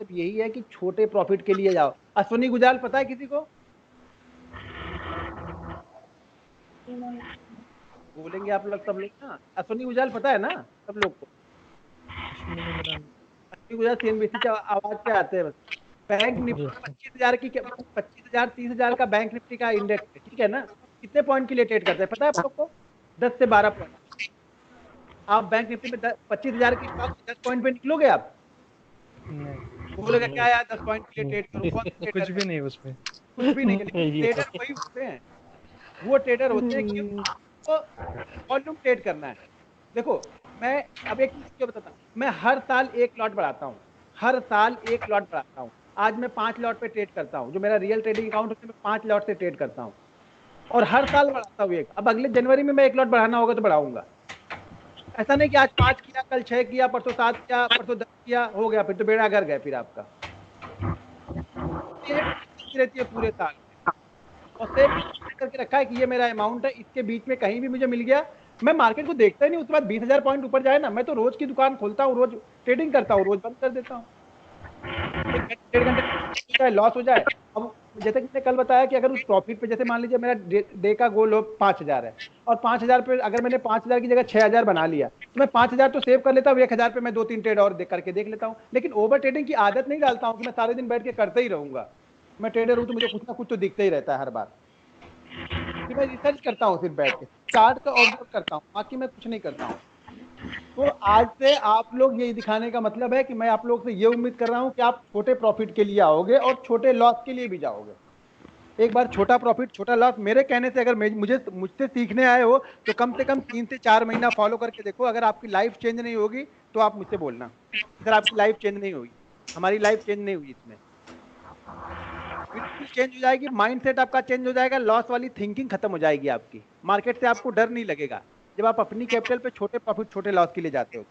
यही है कि छोटे प्रॉफिट के लिए जाओ। अश्वनी गुजाल पता है किसी को? बोलेंगे आप लोग सब लोग ना, अश्वनी गुजाल पता है ना सब लोग को? अश्वनी गुजाल सीएनबीसी का आवाज क्या आते हैं बस। बैंक निफ्टी 25,000 की 25,000 30,000 का बैंक निफ्टी का इंडेक्स है, ठीक है ना? कितने पॉइंट के लिए ट्रेड करते हैं पता है आप लोग को? 10 से 12 पॉइंट। आप बैंक निफ्टी में 25,000 की स्टॉक 10 पॉइंट पे निकलोगे आप? बोलोगे क्या यार 10 पॉइंट के लिए ट्रेड करूं? कुछ भी नहीं उसमें, कुछ भी नहीं। ट्रेडर वही होते हैं, वो ट्रेडर होते हैं कि वो वॉल्यूम ट्रेड करना है। देखो मैं अब एक चीज बताता हूँ, मैं हर साल 1 लॉट बढ़ाता हूँ, हर साल 1 लॉट बढ़ाता हूँ। आज मैं 5 लॉट पे ट्रेड करता हूँ, जो मेरा रियल ट्रेडिंग अकाउंट है, मैं 5 लॉट से ट्रेड करता हूँ और हर साल बढ़ाता हूँ एक। अब अगले जनवरी में मैं 1 लॉट बढ़ाना होगा तो बढ़ाऊंगा। ऐसा नहीं कि आज 5 किया, कल 6 किया, परसों 7 किया, परसों 10 किया, हो गया फिर तो बेड़ा गर्क गए फिर आपका। रहती है पूरे साल और सेव करके रखा है कि ये मेरा अमाउंट है, इसके बीच में कहीं भी मुझे मिल गया, मैं मार्केट को देखता ही नहीं। उसके बाद 20,000 पॉइंट ऊपर जाए ना, मैं तो रोज की दुकान खोलता हूँ, रोज ट्रेडिंग करता हूँ, रोज बंद कर देता हूँ। 1 घंटे 1.5 घंटे लॉस हो जाए, अब जैसे कि मैंने कल बताया कि अगर उस प्रॉफिट पे, जैसे मान लीजिए मेरा डे का गोल हो 5,000 है, और 5,000 पे अगर मैंने 5,000 की जगह 6,000 बना लिया, तो मैं 5,000 तो सेव कर लेता हूँ, 1,000 पे मैं 2-3 ट्रेड और करके देख लेता हूँ। लेकिन ओवर ट्रेडिंग की आदत नहीं डालता हूँ कि मैं सारे दिन बैठ के करते ही रहूंगा। मैं ट्रेडर हूँ तो मुझे कुछ ना कुछ तो दिखता ही रहता है हर बार। फिर मैं रिसर्च करता हूँ, सिर्फ बैठ के चार्ट का ऑब्जर्व करता हूँ, बाकी मैं कुछ नहीं करता हूँ। तो आज से आप लोग ये दिखाने का मतलब है कि मैं आप लोग से ये उम्मीद कर रहा हूँ कि आप छोटे प्रॉफिट के लिए आओगे और छोटे लॉस के लिए भी जाओगे। एक बार छोटा प्रॉफिट छोटा लॉस मेरे कहने से अगर मुझसे सीखने आए हो तो कम से कम 3 से 4 महीना फॉलो करके देखो। अगर आपकी लाइफ चेंज नहीं होगी तो आप मुझसे बोलना। अगर आपकी लाइफ चेंज नहीं हुई, हमारी लाइफ चेंज नहीं हुई, इसमें बिल्कुल चेंज हो जाएगी। माइंडसेट आपका चेंज हो जाएगा, लॉस वाली थिंकिंग खत्म हो जाएगी आपकी। मार्केट से आपको डर नहीं लगेगा जब आप अपनी कैपिटल पे छोटे प्रॉफिट छोटे लॉस के लिए जाते हो।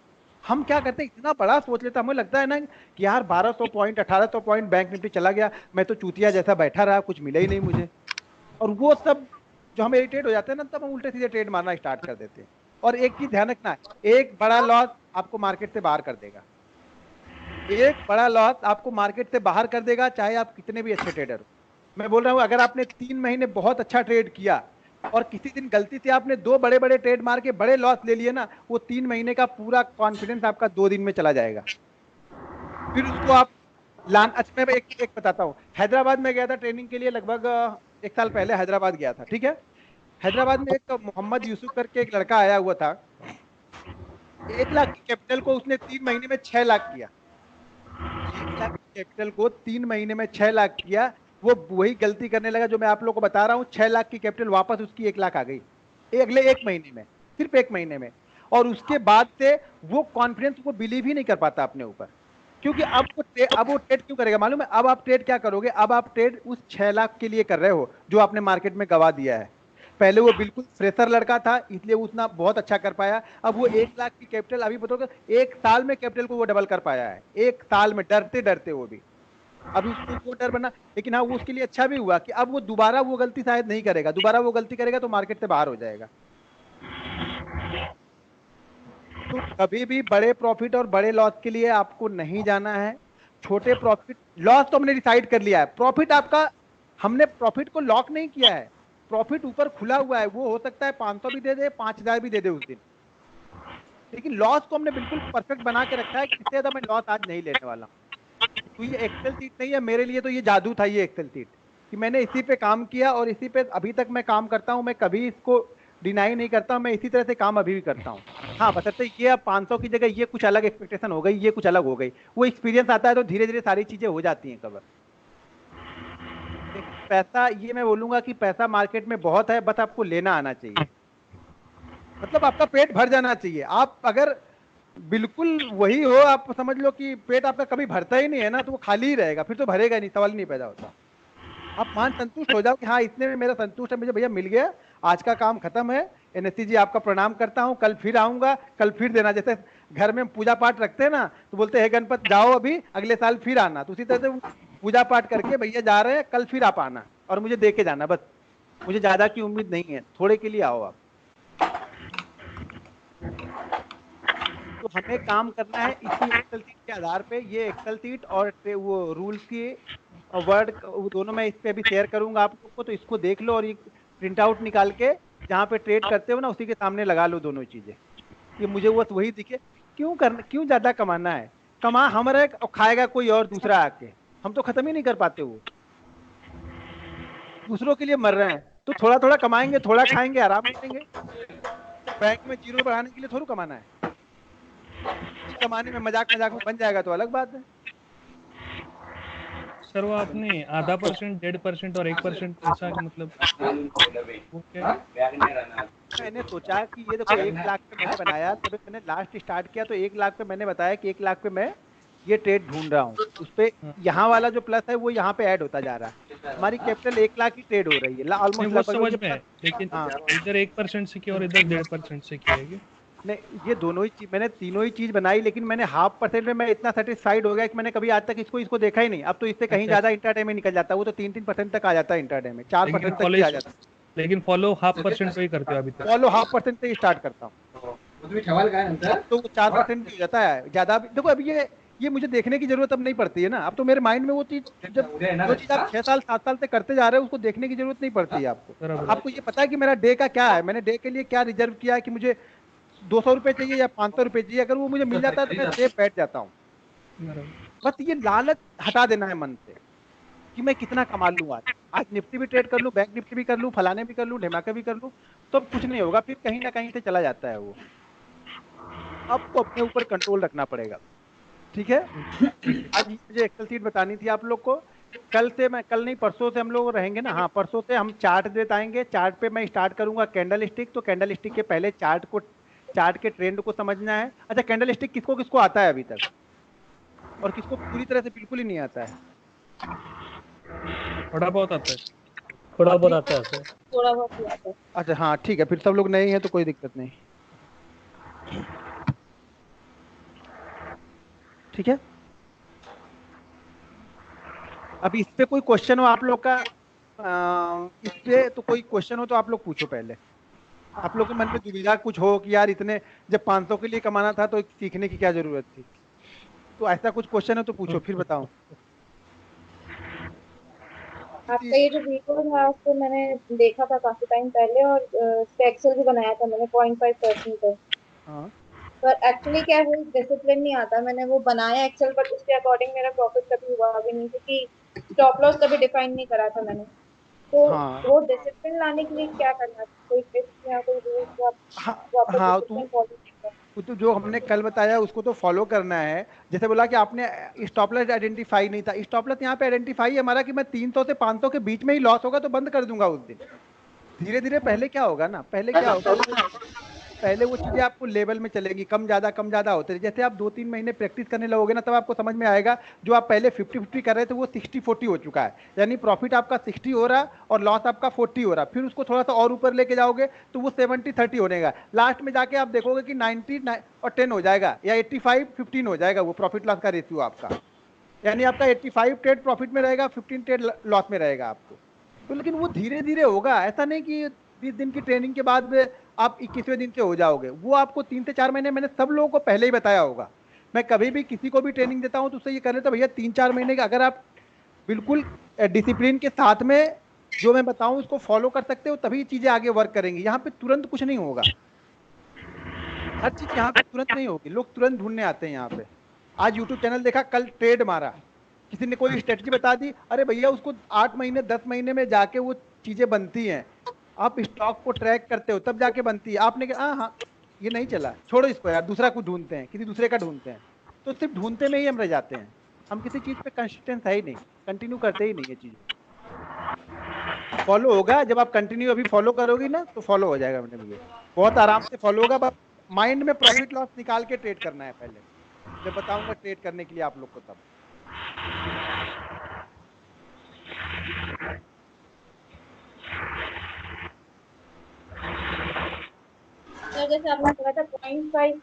हम क्या करते हैं, इतना बड़ा सोच लेते हैं, हमें लगता है ना कि यार 1200 पॉइंट 1800 पॉइंट बैंक निफ्टी चला गया, मैं तो चूतिया जैसा बैठा रहा, कुछ मिला ही नहीं मुझे। और वो सब जो हम इरिटेट हो जाते हैं ना, तब हम उल्टे सीधे ट्रेड मारना स्टार्ट कर देते हैं। और एक चीज ध्यान रखना है, एक बड़ा लॉस आपको मार्केट से बाहर कर देगा। एक बड़ा लॉस आपको मार्केट से बाहर कर देगा, चाहे आप कितने भी अच्छे ट्रेडर हो। मैं बोल रहा हूं, अगर आपने 3 महीने बहुत अच्छा ट्रेड किया और किसी दिन गलती से आपने 2 बड़े बड़े ट्रेड मार के बड़े लॉस ले लिए ना, वो 3 महीने का पूरा कॉन्फिडेंस आपका 2 दिन में चला जाएगा। फिर उसको आप अच्छा मैं एक बताता हूँ। हैदराबाद में गया था ट्रेनिंग के लिए, लगभग 1 साल पहले हैदराबाद गया था, ठीक है। हैदराबाद में एक मोहम्मद यूसुफ करके एक लड़का आया हुआ था। 1 लाख की कैपिटल को उसने 3 महीने में 6 लाख किया। 1 लाख की कैपिटल को 3 महीने में 6 लाख किया। वो वही गलती करने लगा जो मैं आप लोगों को बता रहा हूँ। 6 लाख की कैपिटल वापस उसकी 1 लाख आ गई अगले 1 महीने में, सिर्फ 1 महीने में। और उसके बाद से वो कॉन्फिडेंस, वो बिलीव ही नहीं कर पाता अपने ऊपर, क्योंकि अब वो ट्रेड क्यों करेगा मालूम है? अब आप ट्रेड क्या करोगे? अब आप ट्रेड उस 6 लाख के लिए कर रहे हो जो आपने मार्केट में गवा दिया है। पहले वो बिल्कुल फ्रेशर लड़का था, इसलिए उसने बहुत अच्छा कर पाया। अब वो 1 लाख की कैपिटल, अभी बताओगे 1 साल में कैपिटल को वो डबल कर पाया है, 1 साल में, डरते डरते वो भी। अभी उसको डर बना, लेकिन हाँ वो उसके लिए अच्छा भी हुआ कि अब वो दोबारा वो गलती शायद नहीं करेगा। दोबारा वो गलती करेगा तो मार्केट से बाहर हो जाएगा। तो कभी भी बड़े प्रॉफिट और बड़े लॉस के लिए आपको नहीं जाना है। छोटे प्रॉफिट लॉस तो हमने डिसाइड कर लिया है। प्रॉफिट आपका, हमने प्रॉफिट को लॉक नहीं किया है। प्रॉफिट ऊपर खुला हुआ है, वो हो सकता है 500 भी दे दे, 5,000 भी दे दे उस दिन। लेकिन लॉस को हमने बिल्कुल परफेक्ट बना के रखा है कि इससे ज्यादा मैं लॉस आज नहीं लेने वाला। तो ये एक्सेल सीट नहीं है मेरे लिए, तो ये जादू था ये एक्सेल सीट, कि मैंने इसी पे काम किया और इसी पे अभी तक मैं काम करता हूँ। मैं कभी इसको डिनाई नहीं करता, मैं इसी तरह से काम अभी भी करता हूँ। हाँ, बशर्ते ये अब 500 की जगह ये कुछ अलग एक्सपेक्टेशन हो गई, ये कुछ अलग हो गई, वो एक्सपीरियंस आता है तो धीरे धीरे सारी चीजें हो जाती हैं कवर। पैसा, ये मैं बोलूंगा कि पैसा मार्केट में बहुत है, बस आपको लेना आना चाहिए। मतलब आपका पेट भर जाना चाहिए। आप अगर बिल्कुल वही हो, आप समझ लो कि पेट आपका कभी भरता ही नहीं है ना, तो वो खाली ही रहेगा, फिर तो भरेगा नहीं, सवाल नहीं पैदा होता। आप मान संतुष्ट हो जाओ कि हाँ इतने में मेरा संतुष्ट है, मुझे भैया मिल गया, आज का काम खत्म है। एनएससी जी आपका प्रणाम करता हूँ, कल फिर आऊंगा, कल फिर देना। जैसे घर में पूजा पाठ रखते हैं ना, तो बोलते हैं गणपत जाओ अभी, अगले साल फिर आना। तो उसी तरह से पूजा पाठ करके भैया जा रहे हैं, कल फिर आप आना और मुझे दे के जाना। बस मुझे ज्यादा की उम्मीद नहीं है, थोड़े के लिए आओ आप। तो हमें काम करना है इसी एक्सेल सीट के आधार पे। ये एक्सेल सीट और वो रूल्स की वर्ड दोनों मैं इस पे भी शेयर करूंगा आप लोग को, तो इसको देख लो और ये प्रिंट आउट निकाल के जहाँ पे ट्रेड करते हो ना उसी के सामने लगा लो दोनों चीजें। ये मुझे वो वही दिखे। क्यों ज्यादा कमाना है? कमा हमारे और खाएगा कोई और दूसरा आके, हम तो खत्म ही नहीं कर पाते। वो दूसरों के लिए मर रहे हैं, तो थोड़ा थोड़ा कमाएंगे, थोड़ा खाएंगे, आराम करेंगे। बैंक में जीरो बढ़ाने के लिए थोड़ा कमाना है। कमाने में मजाक में बन जाएगा तो अलग बात है। सर वो आपने 0.5%, 1.5% और 1% ऐसा मतलब वो क्या? मैंने सोचा कि ये देखो 1 लाख पे मैंने बनाया, तब मैंने लास्ट स्टार्ट किया तो 1 लाख पे मैंने बताया कि 1 लाख पे मैं ये ट्रेड ढूंढ रहा हूँ। उस पे यहाँ वाला जो प्लस है वो यहाँ पे ऐड होता जा रहा है। हमारी कैपिटल 1 लाख की ट्रेड हो रही है ऑलमोस्ट, समझ में है, लेकिन इधर 1% से किया और इधर 1.5% से किया है। नहीं, ये दोनों ही चीज, मैंने तीनों ही चीज बनाई, लेकिन मैंने 0.5% में मैं इतना सेटिस्फाइड हो गया कि मैंने कभी आज तक इसको देखा ही नहीं। अब तो इससे कहीं ज्यादा इंटरडे में निकल जाता है। वो तो 3-3% तक आ जाता है इंटरडे में, 4% तक भी आ जाता है। लेकिन फॉलो 0.5% पे ही करते हो अभी तक? फॉलो 0.5% से ही स्टार्ट करता हूँ, तो 4% हो जाता है ज्यादा। देखो अभी ये ये मुझे देखने की जरूरत अब नहीं पड़ती है ना, अब तो मेरे माइंड में वो चीज, जब जो चीज आप 6 साल 7 साल से करते जा रहे हो उसको देखने की जरूरत नहीं पड़ती है आपको। बराबर। आपको ये पता है कि मेरा डे का क्या है, मैंने डे के लिए क्या रिजर्व किया है, कि मुझे 200 रुपए चाहिए या 500 रुपए चाहिए, अगर वो मुझे मिल जाता है तो मैं सेफ बैठ जाता हूँ। बराबर। बस ये लालच हटा देना है मन से कि मैं कितना कमा लूँ, आज निफ्टी भी ट्रेड कर लूँ, बैंक निफ्टी भी कर लूँ, फलाने भी कर लूँ, ढिमाके भी कर लूँ, तो अब कुछ नहीं होगा, फिर कहीं ना कहीं से चला जाता है वो। आपको अपने ऊपर कंट्रोल रखना पड़ेगा, ठीक है। आज मुझे एक्सेल शीट बतानी थी आप लोग को, कल से मैं, कल नहीं परसों से हम लोग रहेंगे ना, हाँ परसों से हम चार्ट बताएंगे। चार्ट पे मैं स्टार्ट करूंगा कैंडल स्टिक, तो कैंडल स्टिक के पहले चार्ट के ट्रेंड को समझना है। अच्छा, कैंडल स्टिक किसको किसको आता है अभी तक, और किसको पूरी तरह से बिल्कुल ही नहीं आता है? थोड़ा बहुत आता है। थोड़ा बहुत आता है सर। थोड़ा बहुत ही आता है। अच्छा हाँ ठीक है, फिर सब लोग नए हैं तो कोई दिक्कत नहीं, ठीक है। अब इस पे कोई क्वेश्चन हो आप लोग का, इस पे तो कोई क्वेश्चन हो तो आप लोग पूछो पहले। आप लोग के मन में दुविधा कुछ हो कि यार इतने, जब 500 के लिए कमाना था तो सीखने की क्या जरूरत थी, तो ऐसा कुछ क्वेश्चन है तो पूछो फिर बताओ। आपका ये जो वीडियो था उसको मैंने देखा था काफी टाइम पहले, और एक्सेल भी बनाया था मैंने 0.5% पे। हाँ पर एक्चुअली क्या है, वो डिसिप्लिन नहीं आता। मैंने वो बनाया एक्सेल, बट उसके अकॉर्डिंग मेरा प्रॉफिट कभी हुआ भी नहीं, क्योंकि स्टॉप लॉस कभी डिफाइन नहीं करा था मैंने। तो हाँ वो डिसिप्लिन लाने के लिए क्या करना चाहिए, कोई टिप्स या कोई रूल्स जो आप हाँ प्रॉपर हाँ, डिसिप्लिन फॉलो करते हैं? तो जो हमने कल बताया उसको तो फॉलो करना है। जैसे बोला कि आपने स्टॉप लॉस आइडेंटिफाई नहीं था, स्टॉप लॉस यहाँ पे आइडेंटिफाई है हमारा कि मैं 300 से 500 के बीच में ही लॉस होगा तो बंद कर दूंगा उस दिन। धीरे धीरे पहले क्या होगा ना, पहले क्या होगा, पहले वो चीजें आपको लेवल में चलेगी, कम ज्यादा होते हैं। जैसे आप 2-3 महीने प्रैक्टिस करने लगोगे ना, तब आपको समझ में आएगा जो आप पहले 50-50 कर रहे थे वो 60-40 हो चुका है, यानी प्रॉफिट आपका 60 हो रहा और लॉस आपका 40 हो रहा। फिर उसको थोड़ा सा और ऊपर लेके जाओगे तो वो 70-30 होने का, लास्ट में जाके आप देखोगे कि 90-10 हो जाएगा या 85-15 हो जाएगा वो प्रॉफिट लॉस का रेशियो आपका, यानी आपका 85 ट्रेड प्रॉफिट में रहेगा, 15 ट्रेड लॉस में रहेगा आपको। तो लेकिन वो धीरे धीरे होगा, ऐसा नहीं कि 20 दिन की ट्रेनिंग के बाद में आप 21वें दिन से हो जाओगे। वो आपको 3 से 4 महीने, मैंने सब लोगों को पहले ही बताया होगा। मैं कभी भी किसी को भी ट्रेनिंग देता हूं तो उससे ये कर लेता भैया 3-4 महीने का अगर आप बिल्कुल डिसिप्लिन के साथ में जो मैं बताऊं उसको फॉलो कर सकते हो तभी चीजें आगे वर्क करेंगी। यहाँ पे तुरंत कुछ नहीं होगा, हर चीज यहाँ पे तुरंत नहीं होगी। लोग तुरंत ढूंढने आते हैं यहाँ पे। आज यूट्यूब चैनल देखा, कल ट्रेड मारा, किसी ने कोई स्ट्रेटजी बता दी, अरे भैया उसको 8 महीने 10 महीने में जाके वो चीजें बनती हैं। आप स्टॉक को ट्रैक करते हो तब जाके बनती है। आपने कहा हाँ हाँ ये नहीं चला, छोड़ो इसको यार, दूसरा कुछ ढूंढते हैं, किसी दूसरे का ढूंढते हैं। तो सिर्फ ढूंढते में ही हम रह जाते हैं, हम किसी चीज पे कंसिस्टेंस है ही नहीं, कंटिन्यू करते ही नहीं ये चीज। फॉलो होगा जब आप कंटिन्यू अभी फॉलो करोगी ना तो फॉलो हो जाएगा। मैंने मुझे बहुत आराम से फॉलो होगा, बस माइंड में प्रॉफिट लॉस निकाल के ट्रेड करना है पहले, जब बताऊंगा ट्रेड करने के लिए आप लोग को तब। सर जैसे आपने कहा था 0.5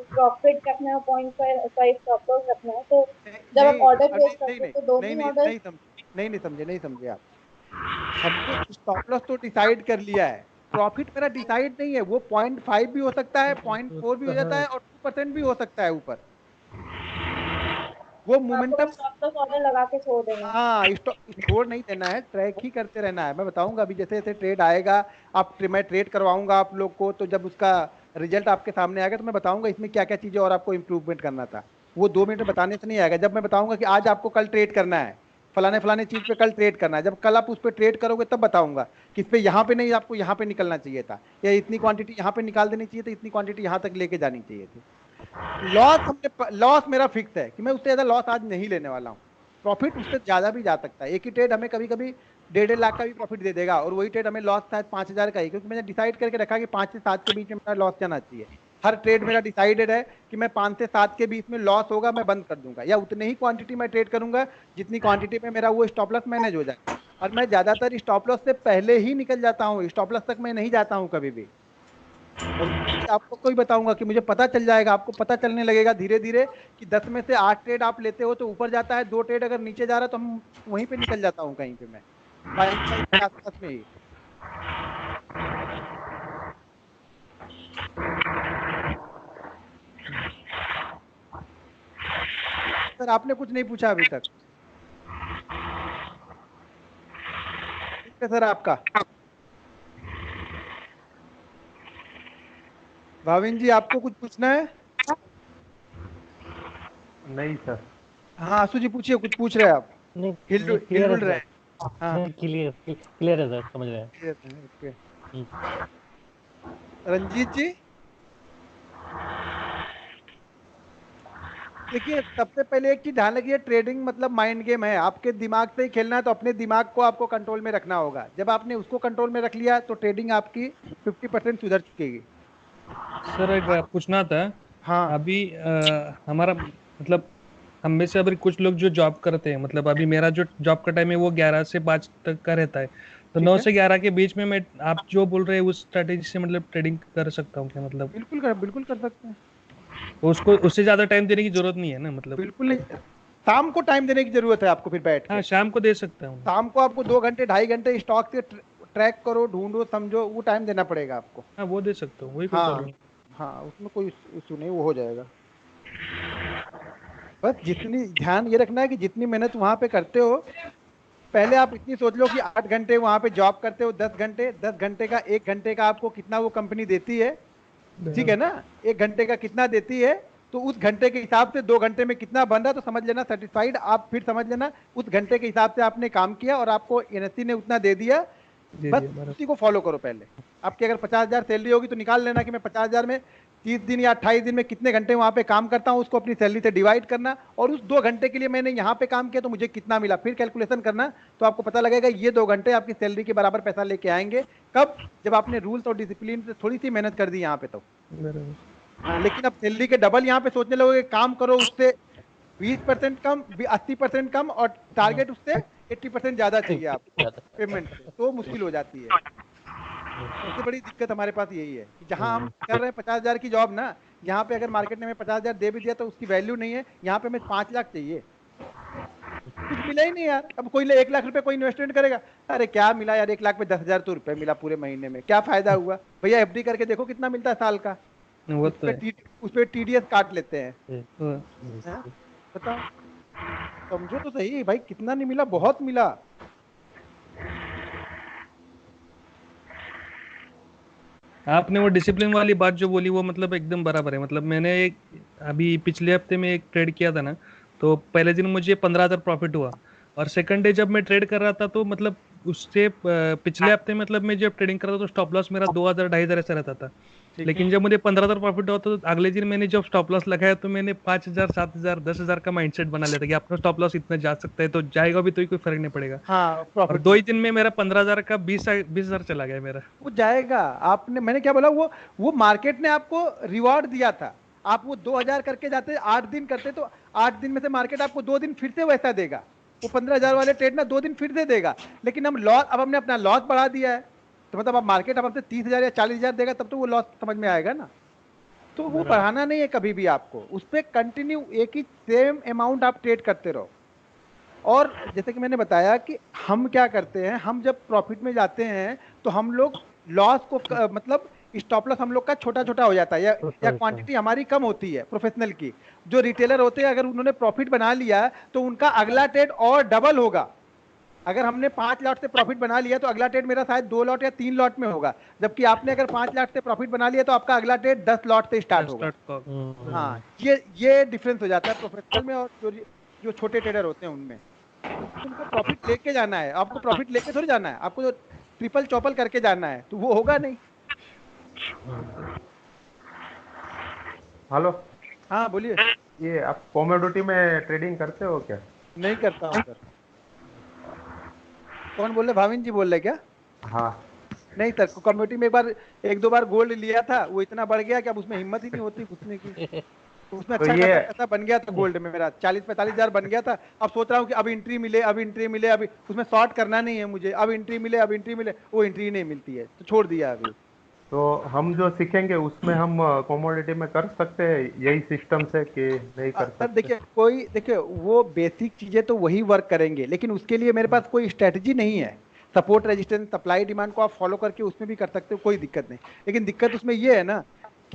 प्रॉफिट रखना है, 0.5 स्टॉप लॉस रखना है, तो जब आप नहीं ऑर्डर नहीं प्लेस नहीं करते नहीं हैं तो दो नहीं तीन नहीं ऑर्डर। नहीं समझे, नहीं समझे आप। हमने स्टॉप लॉस तो डिसाइड कर लिया है, प्रॉफिट मेरा डिसाइड नहीं है। वो 0.5 भी हो सकता है, 0.4 भी हो जाता है और 2% भी हो सकता है ऊपर। वो आपको momentum, bus stop loss order लगा के छोड़ देना है। हाँ छोड़ नहीं देना है, ट्रैक ही करते रहना है। मैं बताऊंगा अभी जैसे जैसे ट्रेड आएगा, मैं ट्रेड करवाऊंगा आप लोग को, तो जब उसका रिजल्ट आपके सामने आएगा तो मैं बताऊंगा इसमें क्या क्या चीजें और आपको इंप्रूवमेंट करना था। वो 2 मिनट में बताने से नहीं आएगा, जब मैं बताऊंगा कि आज आपको कल ट्रेड करना है, फलाने फलाने चीज पे कल ट्रेड करना है, जब कल आप उस पर ट्रेड करोगे तब बताऊंगा कि इस पे यहाँ पे नहीं, आपको यहाँ पे निकलना चाहिए था, या इतनी क्वांटिटी यहाँ पे निकाल देनी चाहिए थी, इतनी क्वांटिटी यहाँ तक लेके जानी चाहिए थी। लॉस मेरा फिक्स है कि मैं उससे ज्यादा लॉस आज नहीं लेने वाला हूँ। प्रॉफिट उससे ज्यादा भी जा सकता है, एक ही ट्रेड हमें कभी कभी 1.5 लाख का भी प्रॉफिट दे देगा, और वही ट्रेड हमें लॉस शायद 5,000 का ही, क्योंकि मैंने डिसाइड करके रखा कि 5 से 7 के बीच में मेरा लॉस जाना चाहिए। हर ट्रेड मेरा डिसाइडेड है कि मैं 5 से 7 के बीच में लॉस होगा मैं बंद कर दूंगा, या उतने ही क्वांटिटी में ट्रेड करूंगा जितनी क्वांटिटी में मेरा वो स्टॉप लॉस मैनेज हो जाए। और मैं ज्यादातर स्टॉप लॉस से पहले ही निकल जाता हूँ, स्टॉप लॉस तक मैं नहीं जाता हूँ कभी भी। और आपको कोई बताऊंगा कि मुझे पता चल जाएगा, आपको पता चलने लगेगा धीरे धीरे कि 10 में से 8 ट्रेड आप लेते हो तो ऊपर जाता है, 2 ट्रेड अगर नीचे जा रहा है तो हम वहीं पे निकल जाता हूँ कहीं पे मैं 5 के आसपास में ही। सर आपने कुछ नहीं पूछा अभी तक। ठीक है सर आपका। भाविन जी आपको कुछ पूछना है? नहीं सर। हाँ आशु जी पूछिए, कुछ पूछ रहे हैं आप? नहीं हिल क्लियर है डुल रहे सर। हैं। हाँ नहीं क्लियर क्लियर है सर, समझ रहे हैं। ओके। हम्म। रंजीत जी देखिए, सबसे पहले एक चीज ध्यान रखिए, ट्रेडिंग मतलब माइंड गेम है, आपके दिमाग से ही खेलना है, तो अपने दिमाग को आपको कंट्रोल में रखना होगा। जब आपने उसको कंट्रोल में रख लिया तो ट्रेडिंग आपकी 50% सुधर चुकेगी। सर एक पूछना था। हाँ अभी हमारा मतलब हम में से अभी कुछ लोग जो जॉब करते हैं, मतलब अभी मेरा जो जॉब का टाइम है वो 11 से 5 तक का रहता है, तो ठीक 9 है, से 11 के बीच में मैं आप जो बोल रहे हैं उस स्ट्रेटेजी से मतलब ट्रेडिंग कर सकता हूँ क्या? मतलब बिल्कुल कर सकते हैं। उसको उससे ज्यादा टाइम देने की जरूरत नहीं है ना मतलब? बिल्कुल नहीं, शाम को टाइम देने की जरूरत है आपको, फिर बैठ के हाँ शाम को दे सकता हूँ। शाम को आपको 2 घंटे 2.5 घंटे स्टॉक से ट्रैक करो, ढूंढो, समझो, वो टाइम देना पड़ेगा आपको। हाँ वो दे सकता हूँ, वही कोई हाँ प्रॉब्लम। हाँ, उसमें कोई इशू नहीं, वो हो जाएगा। बस जितनी ध्यान ये रखना है कि जितनी मेहनत वहां पे करते हो, पहले आप इतनी सोच लो कि 8 घंटे वहां पे जॉब करते हो, 10 घंटे, 10 घंटे का 1 घंटे का आपको कितना वो कंपनी देती है, ठीक है ना? 1 घंटे का कितना देती है, तो उस घंटे के हिसाब से 2 घंटे में कितना बन रहा है, तो समझ लेना सेटिस्फाइड आप। फिर समझ लेना उस घंटे के हिसाब से आपने काम किया और आपको एनएससी ने उतना दे दिया। दे बस दिया बराबर। उसी को फॉलो करो पहले। आपकी अगर 50,000 सैलरी होगी तो निकाल लेना कि मैं 50,000 में 30 दिन या 28 दिन में कितने घंटे वहां पे काम करता हूं, उसको अपनी सैलरी से डिवाइड करना, और उस 2 घंटे के लिए मैंने यहाँ पे काम किया तो मुझे कितना मिला, फिर कैलकुलेशन करना। तो आपको पता लगेगा ये 2 घंटे आपकी सैलरी के बराबर पैसा लेके आएंगे। कब? जब आपने रूल्स और डिसिप्लिन से थोड़ी सी मेहनत कर दी यहाँ पे तो। बराबर। हाँ, लेकिन अब सैलरी के डबल यहाँ पे सोचने लगोगे, काम करो उससे 20% कम, 80% कम, और टारगेट उससे 80% ज्यादा चाहिए आपको ज्यादा। पेमेंट से, तो मुश्किल हो जाती है। सबसे बड़ी दिक्कत हमारे पास यही है कि जहां हम कर रहे हैं 50,000 की जॉब ना, यहाँ पे अगर मार्केट ने हमें 50,000 दे भी दिया तो उसकी वैल्यू नहीं है। यहाँ पे हमें 5 लाख चाहिए, कुछ मिला ही नहीं यार। अब कोई 1 लाख रुपए कोई इन्वेस्टमेंट करेगा, अरे क्या मिला यार, 1 लाख में 10,000 तो रुपए मिला पूरे महीने में, क्या फायदा हुआ भैया? एफडी करके देखो कितना मिलता है साल का, वो तो है। उस पे टीडीएस काट लेते हैं। वो- हैं? बताओ, समझो तो सही भाई, कितना नहीं मिला, बहुत मिला। आपने वो डिसिप्लिन वाली बात जो बोली वो मतलब एकदम बराबर है। मतलब मैंने एक अभी पिछले हफ्ते में एक ट्रेड किया था ना, तो पहले दिन मुझे 15,000 प्रॉफिट हुआ, और सेकंड डे जब मैं ट्रेड कर रहा था तो मतलब उससे पिछले हफ्ते मतलब मैं जब ट्रेडिंग कर रहा था तो स्टॉप लॉस मेरा 2,000 2,500 ऐसा रहता था। ठीक है, लेकिन जब मुझे 15,000 प्रॉफिट हुआ तो अगले दिन मैंने जब स्टॉप लॉस लगाया तो मैंने 5,000 7,000 10,000 का माइंडसेट बना लिया था कि अपना स्टॉप लॉस इतना जा सकता है तो जाएगा भी, तो कोई फर्क नहीं पड़ेगा। हाँ और प्रॉफिट 2 ही दिन में मेरा 15,000 का 20,000 चला गया मेरा। वो जाएगा। आपने, मैंने क्या बोला, वो मार्केट ने आपको रिवॉर्ड दिया था। आप वो 2,000 करके जाते, 8 दिन करते, तो 8 दिन में से मार्केट आपको 2 दिन फिर से वैसा देगा। वो 15,000 वाले ट्रेड ना 2 दिन फिर से देगा। लेकिन हम लॉस, अब हमने अपना लॉस बढ़ा दिया है, तो मतलब अब मार्केट अब हमसे 30,000 या 40,000 देगा, तब तो वो लॉस समझ में आएगा ना। तो वो बढ़ाना नहीं है कभी भी आपको, उस पर कंटिन्यू एक ही सेम अमाउंट आप ट्रेड करते रहो। और जैसे कि मैंने बताया कि हम क्या करते हैं, हम जब प्रॉफिट में जाते हैं तो हम लोग लॉस को मतलब स्टॉप लॉस हम लोग का छोटा छोटा हो जाता है, या क्वांटिटी हमारी कम होती है प्रोफेशनल की। जो रिटेलर होते हैं, अगर उन्होंने प्रॉफिट बना लिया तो उनका अगला ट्रेड और डबल होगा। अगर हमने 5 लॉट से प्रॉफिट बना लिया तो अगला ट्रेड मेरा शायद 2 लॉट या 3 लॉट में होगा, जबकि आपने अगर 5 लाख से प्रॉफिट बना लिया तो आपका अगला ट्रेड 10 लॉट से स्टार्ट होगा। हाँ, ये डिफरेंस हो जाता है प्रोफेशनल में और जो छोटे ट्रेडर होते हैं उनमें। उनको प्रॉफिट लेके जाना है, आपको प्रॉफिट लेके थोड़ी जाना है, आपको जो ट्रिपल चौपल करके जाना है, तो वो होगा नहीं। हेलो, हाँ बोलिए। ये आप कमोडिटी में ट्रेडिंग करते हो क्या? नहीं करता हूँ सर। कौन बोल रहे? भाविन जी बोल रहे क्या? हाँ। नहीं सर, कम्युनिटी में एक दो बार गोल्ड लिया था, वो इतना बढ़ गया कि अब उसमें हिम्मत ही नहीं होती घुसने की। उसमें अच्छा खासा पैसा बन गया था गोल्ड में, मेरा 40-45 हजार बन गया था। अब सोच रहा हूँ कि अब एंट्री मिले, अब एंट्री मिले, अभी उसमें शॉर्ट करना नहीं है मुझे, अब एंट्री मिले, अब एंट्री मिले, वो एंट्री नहीं मिलती है तो छोड़ दिया अभी। तो हम जो सीखेंगे उसमें हम कमोडिटी में कर सकते हैं यही सिस्टम से कि नहीं कर सर सकते? देखिए वो बेसिक चीजें तो वही वर्क करेंगे, लेकिन उसके लिए मेरे पास कोई स्ट्रेटजी नहीं है। सपोर्ट रेजिस्टेंस सप्लाई डिमांड को आप फॉलो करके उसमें भी कर सकते हो, कोई दिक्कत नहीं। लेकिन दिक्कत उसमें ये है ना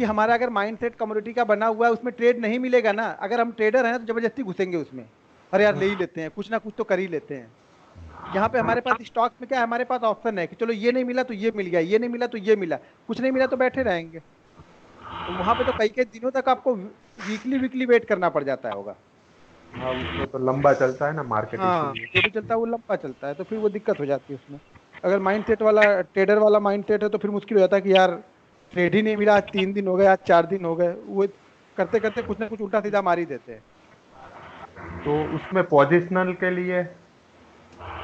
कि हमारा अगर माइंडसेट कमोडिटी का बना हुआ है, उसमें ट्रेड नहीं मिलेगा ना। अगर हम ट्रेडर हैं तो जबरदस्ती घुसेंगे उसमें, अरे यार ले ही लेते हैं, कुछ ना कुछ तो कर ही लेते हैं। यहाँ पे हमारे पास स्टॉक में क्या है, हमारे पास ऑप्शन है कि चलो ये नहीं मिला तो ये मिल गया, ये नहीं मिला तो ये मिला, कुछ नहीं मिला तो बैठे रहेंगे। तो वहां पे तो कई कई दिनों तक आपको वीकली वेट करना पड़ जाता होगा। हाँ, उसमें तो लंबा चलता है ना मार्केट, हाँ, इसीलिए। जो भी चलता है वो लंबा चलता है, तो फिर वो दिक्कत हो जाती है उसमें। अगर माइंडसेट वाला ट्रेडर वाला माइंडसेट है तो फिर मुश्किल हो जाता है कि यार ट्रेड ही नहीं मिला, आज 3 दिन हो गए, आज 4 दिन हो गए, वो करते करते कुछ ना कुछ उल्टा सीधा मार ही देते हैं। तो उसमें पोजिशनल के लिए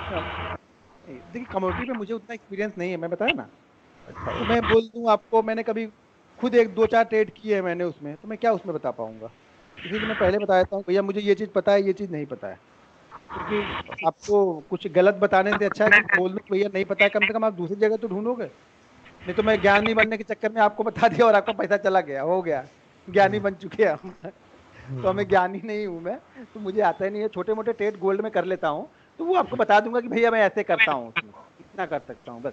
देखिए कमोडिटी पे मुझे उतना एक्सपीरियंस नहीं है, मैं बताया ना। अच्छा, तो मैं बोल दूं आपको, मैंने कभी खुद 1-2-4 ट्रेड किए हैं मैंने उसमें, तो मैं क्या उसमें बता पाऊंगा। इसीलिए मैं पहले बता देता हूँ भैया मुझे ये चीज़ पता है, ये चीज़ नहीं पता है। क्योंकि आपको कुछ गलत बताने से अच्छा है कि बोल दो भैया नहीं पता है, कम से कम आप दूसरी जगह तो ढूंढोगे। नहीं तो मैं ज्ञानी बनने के चक्कर में आपको बता दिया और आपका पैसा चला गया, हो गया, ज्ञानी बन चुके हैं हम। तो मैं ज्ञानी नहीं हूँ मैं, तो मुझे आता ही नहीं है। छोटे मोटे ट्रेड गोल्ड में कर लेता हूँ, तो वो आपको बता दूंगा कि भैया मैं ऐसे करता हूँ, इतना कर सकता हूँ बस।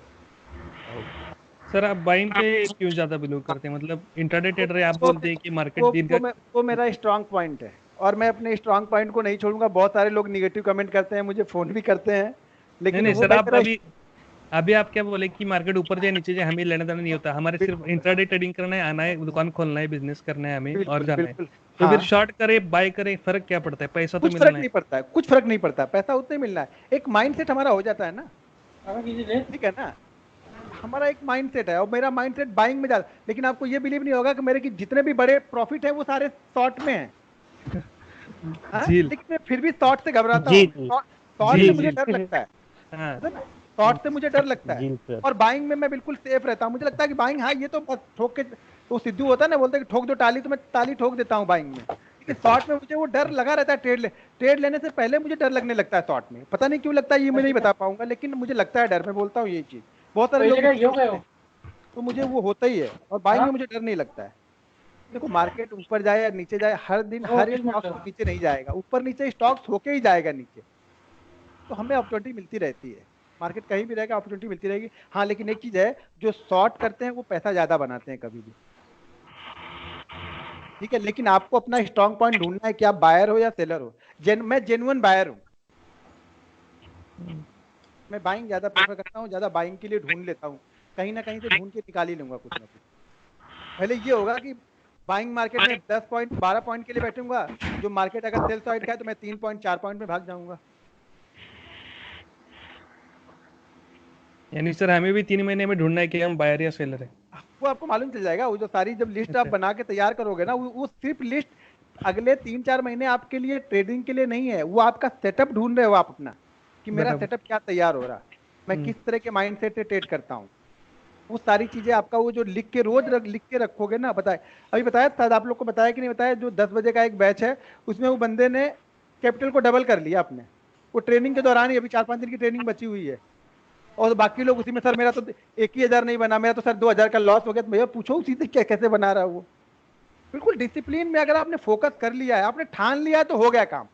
सर आप बाइंग पे क्यों ज्यादा बिलीव करते हैं? मतलब इंट्राडे ट्रेडर है, आप बोलते हैं कि मार्केट दिन का वो मेरा स्ट्रांग पॉइंट है और मैं अपने स्ट्रांग पॉइंट को नहीं छोड़ूंगा। बहुत सारे लोग निगेटिव कमेंट करते हैं, मुझे फोन भी करते हैं, नहीं लेकिन नहीं वो सर, भाई आप मेरा अभी आप क्या बोले कि मार्केट ऊपर जाए नीचे जाए हमें लेना देना नहीं होता, हमारे सिर्फ इंट्राडे ट्रेडिंग करना है, आना है, दुकान खोलना है, बिजनेस करना है हमें और बिल्कुल जाना है। बिल्कुल। तो फिर हाँ, शॉर्ट करे बाय करे फर्क क्या पड़ता है? पैसा तो कुछ फर्क मिलना है। नहीं पड़ता है, कुछ फर्क नहीं पड़ता, पैसा उतना ही मिलना है। एक माइंडसेट हमारा हो जाता है ना, ठीक है ना। हमारा एक माइंडसेट है और मेरा माइंडसेट बाइंग में जाता है, लेकिन आपको ये बिलीव नहीं होगा कि मेरे की जितने भी बड़े प्रॉफिट है वो सारे शॉर्ट में है। हाँ? झील लेकिन मैं फिर भी शॉर्ट से घबराता जी हूँ, शॉर्ट जी से मुझे जी डर लगता है, हाँ है ना। शॉर्ट से मुझे डर लगता है जी सर। और बाइंग में मैं बिल्कुल सेफ रहता हूँ। मुझे लगता है कि बाइंग, हाँ ये तो बस ठोक के, तो सिद्धू होता है ना, बोलते हैं कि ठोक दो टाली, तो मैं ताली ठोक देता हूँ बाइंग में। लेकिन शॉर्ट में मुझे वो डर लगा रहता है। ट्रेड लेने से पहले मुझे डर लगने लगता है शॉर्ट में, पता नहीं क्यों लगता है, ये मैं नहीं बता पाऊंगा, लेकिन मुझे लगता है डर। मैं बोलता हूँ ये चीज, बहुत सारे लोग मुझसे पूछते हैं, तो मुझे वो होता ही है। और बाइंग में मुझे डर नहीं लगता है। देखो मार्केट ऊपर जाए या नीचे जाए, हर दिन हर स्टॉक तो नीचे नहीं जाएगा, ऊपर नीचे स्टॉक्स होके ही जाएगा नीचे। तो हमें अपॉर्चुनिटी मिलती रहती है, मार्केट कहीं भी रहेगा अपॉर्चुनिटी मिलती रहेगी। हाँ लेकिन एक चीज है, जो शॉर्ट करते हैं वो पैसा ज्यादा बनाते हैं कभी भी, ठीक है। लेकिन आपको अपना स्ट्रॉन्ग पॉइंट ढूंढना है कि आप बायर हो या सेलर हो। मैं जेन्युइन बायर हूँ, मैं बाइंग ज्यादा प्रेफर करता हूँ, ज्यादा बाइंग के लिए ढूंढ लेता हूँ, कहीं ना कहीं से ढूंढ के निकाल ही लूंगा कुछ ना कुछ। पहले ये होगा कि बाइंग मार्केट में 10 पॉइंट 12 पॉइंट के लिए बैठूंगा, जो मार्केट अगर सेल साइड का है तो मैं 3 पॉइंट 4 पॉइंट में भाग जाऊंगा। यानी सर हमें भी 3 महीने में ढूंढना है कि हम बायर या सेलर है। वो आपको मालूम चल जाएगा। वो जो सारी जब लिस्ट आप अच्छा। बना के तैयार करोगे ना, वो सिर्फ लिस्ट अगले 3-4 महीने आपके लिए ट्रेडिंग के लिए नहीं है, वो आपका सेटअप ढूंढ रहे हो आप अपना, कि मेरा बराबर। सेटअप क्या तैयार हो रहा, मैं किस तरह के माइंडसेट से ट्रेड करता हूँ। वो सारी चीजें आपका वो जो लिख के रोज लिख के रखोगे ना। बताए अभी बताया था आप लोग को, बताया कि नहीं बताया, जो 10 बजे का एक बैच है उसमें वो बंदे ने कैपिटल को डबल कर लिया अपने, वो ट्रेनिंग के दौरान ही, अभी 4-5 दिन की ट्रेनिंग बची हुई है। और बाकी लोग उसी में, सर मेरा तो 1,000 नहीं बना, मेरा तो सर 2,000 का लॉस हो गया। तो भैया पूछो उसी से क्या कैसे बना रहा है वो। बिल्कुल डिसिप्लिन में अगर आपने फोकस कर लिया है, आपने ठान लिया है, तो हो गया काम।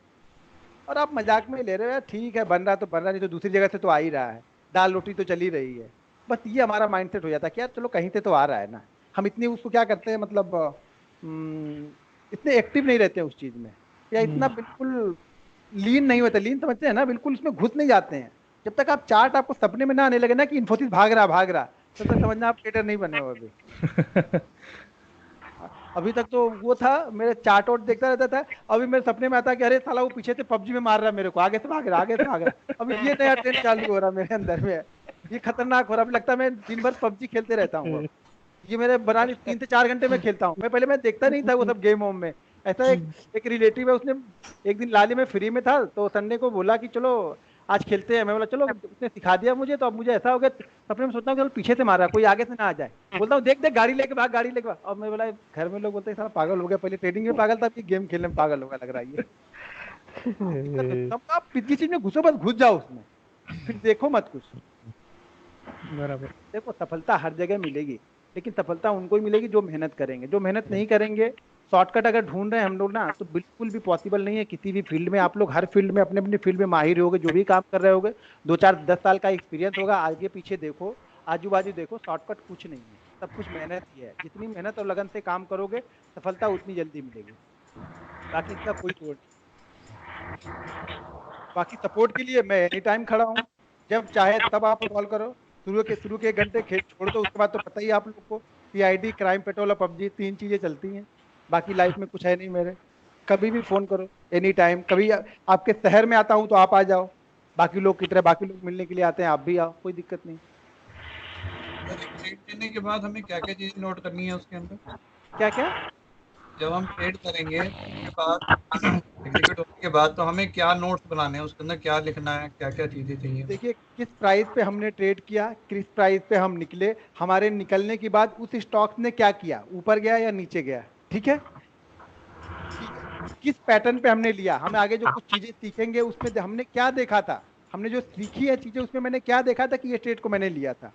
और आप मजाक में ले रहे हो, ठीक है बन रहा तो बन रहा, नहीं तो दूसरी जगह से तो आ ही रहा है, दाल रोटी तो चली रही है। बस ये हमारा माइंडसेट हो जाता है कि यार चलो कहीं से तो आ रहा है ना। हम इतनी उसको क्या करते हैं, मतलब इतने एक्टिव नहीं रहते हैं उस चीज में, या इतना बिल्कुल लीन नहीं होते। लीन समझते हैं ना, बिल्कुल उसमें घुस नहीं जाते हैं। जब तक आप चार्ट आपको सपने में ना आने लगे ना कि इन्फोसिस भाग रहा, तब तक समझना आप ट्रेडर नहीं बने हो अभी। अभी तक तो वो था, मेरे चार्ट आउट देखता रहता था। अभी मेरे सपने में आता कि अरे साला वो पीछे से पबजी में मार रहा है मेरे को, आगे से भाग रहा, आगे से भाग रहा। अभी ये नया ट्रेंड चालू हो रहा मेरे अंदर में, ये खतरनाक हो रहा। अभी लगता है मैं दिन भर पबजी खेलते रहता हूँ। ये मेरे बनाने 3 से 4 घंटे में खेलता हूँ। मैं पहले मैं देखता नहीं था वो सब गेम होम में। ऐसा एक रिलेटिव है, उसने एक दिन लाली में फ्री में था, तो संडे को बोला कि चलो आज खेलते हैं। मैं बोला चलो, उसने सिखा दिया मुझे। तो अब मुझे ऐसा हो गया, सपने में सोचता हूँ चलो पीछे से मारा, कोई आगे से ना आ जाए। बोलता हूँ देख देख गाड़ी लेके भाग, गाड़ी लेके भाग। अब मैं बोला, घर में लोग बोलते हैं साला पागल हो गया, पहले ट्रेडिंग में पागल था, अभी गेम खेलने में पागल होगा लग रहा है ये। तब आप किसी चीज में घुसो, बस घुस जाओ उसमें, फिर देखो मत कुछ। बराबर। देखो सफलता हर जगह मिलेगी, लेकिन सफलता उनको ही मिलेगी जो मेहनत करेंगे। जो मेहनत नहीं करेंगे, शॉर्टकट अगर ढूंढ रहे हैं हम लोग ना, तो बिल्कुल भी पॉसिबल नहीं है किसी भी फील्ड में। आप लोग हर फील्ड में अपने अपने फील्ड में माहिर होगे, जो भी काम कर रहे होगे, 2-4-10 साल का एक्सपीरियंस होगा। आगे पीछे देखो, आजू बाजू देखो, शॉर्टकट कुछ नहीं है। सब कुछ मेहनत ही है। जितनी मेहनत और लगन से काम करोगे सफलता उतनी जल्दी मिलेगी। बाकी इसका कोई तोड़ नहीं। बाकी सपोर्ट के लिए मैं एनी टाइम खड़ा हूँ। जब चाहे तब आप कॉल करो। शुरू के 1 घंटे खेल छोड़ दो, उसके बाद तो पता ही है आप लोग को, सीआईडी, क्राइम पेट्रोल और पबजी 3 चीजें चलती हैं। बाकी लाइफ में कुछ है नहीं मेरे। कभी भी फोन करो, एनी टाइम। कभी आपके शहर में आता हूँ तो आप आ जाओ। बाकी लोग की तरह बाकी लोग मिलने के लिए आते हैं, आप भी आओ, कोई दिक्कत नहीं। सर एक ट्रेड लेने के बाद हमें क्या क्या चीजें नोट करनी है उसके अंदर? क्या क्या? जब हम ट्रेड करेंगे उसके बाद एग्जीक्यूट होने के बाद तो हमें क्या नोट्स बनाने हैं, उसके अंदर क्या लिखना है, क्या क्या चीजें चाहिए? देखिए, किस प्राइस पे हमने ट्रेड किया, किस प्राइस पे हम निकले, हमारे निकलने के बाद उस स्टॉक ने क्या किया, ऊपर गया या नीचे गया, ठीक है। किस पैटर्न पे हमने लिया, हम आगे जो कुछ चीजें सीखेंगे उसमें हमने क्या देखा था, हमने जो सीखी है चीजें उसमें मैंने क्या देखा था कि ये ट्रेड को मैंने लिया था।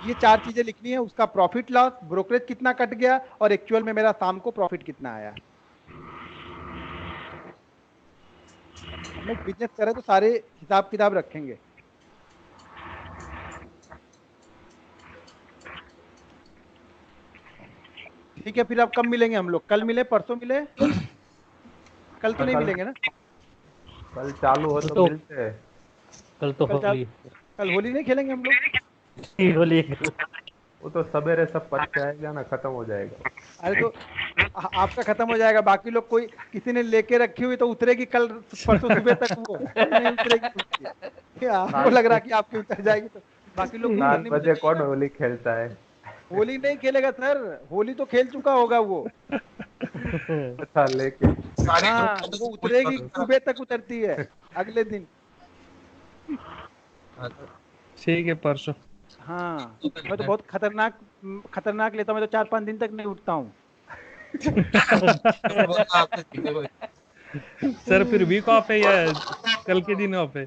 ये 4 चीजें लिखनी है। उसका प्रॉफिट लॉस, ब्रोकरेज कितना कट गया और एक्चुअल में मेरा शाम को प्रॉफिट कितना आया। हम लोग बिजनेस करें तो सारे हिसाब किताब रखेंगे। ठीक है, फिर अब कब मिलेंगे हम लोग? कल मिले, परसों मिले? कल तो नहीं कल मिलेंगे ना? कल चालू हो तो तो मिलते हैं। कल तो कल होली कल होली नहीं खेलेंगे हम लोग? होली वो तो सवेरे सब पच जाएगा ना, खत्म हो जाएगा। अरे तो आपका खत्म हो जाएगा, बाकी लोग कोई किसी ने लेके रखी हुई तो उतरेगी कल परसों सुबह तक, वो नहीं उतरेगी उसकी। क्या आपको लग रहा है कि आपकी उतर जाएगी? तो बाकी लोग 7 बजे कौन होली खेलता है? होली नहीं खेलेगा सर, होली तो खेल चुका होगा वो। अच्छा, लेके सारी हाँ, नोट वो उतरेगी, सुबह तक उतरती है अगले दिन। ठीक है, परसों। हाँ, मैं तो बहुत खतरनाक खतरनाक लेता हूँ, मैं तो 4-5 दिन तक नहीं उठता हूँ। आपसे सीखे कोई। सर फिर वीक ऑफ है या कल के दिन ऑफ है?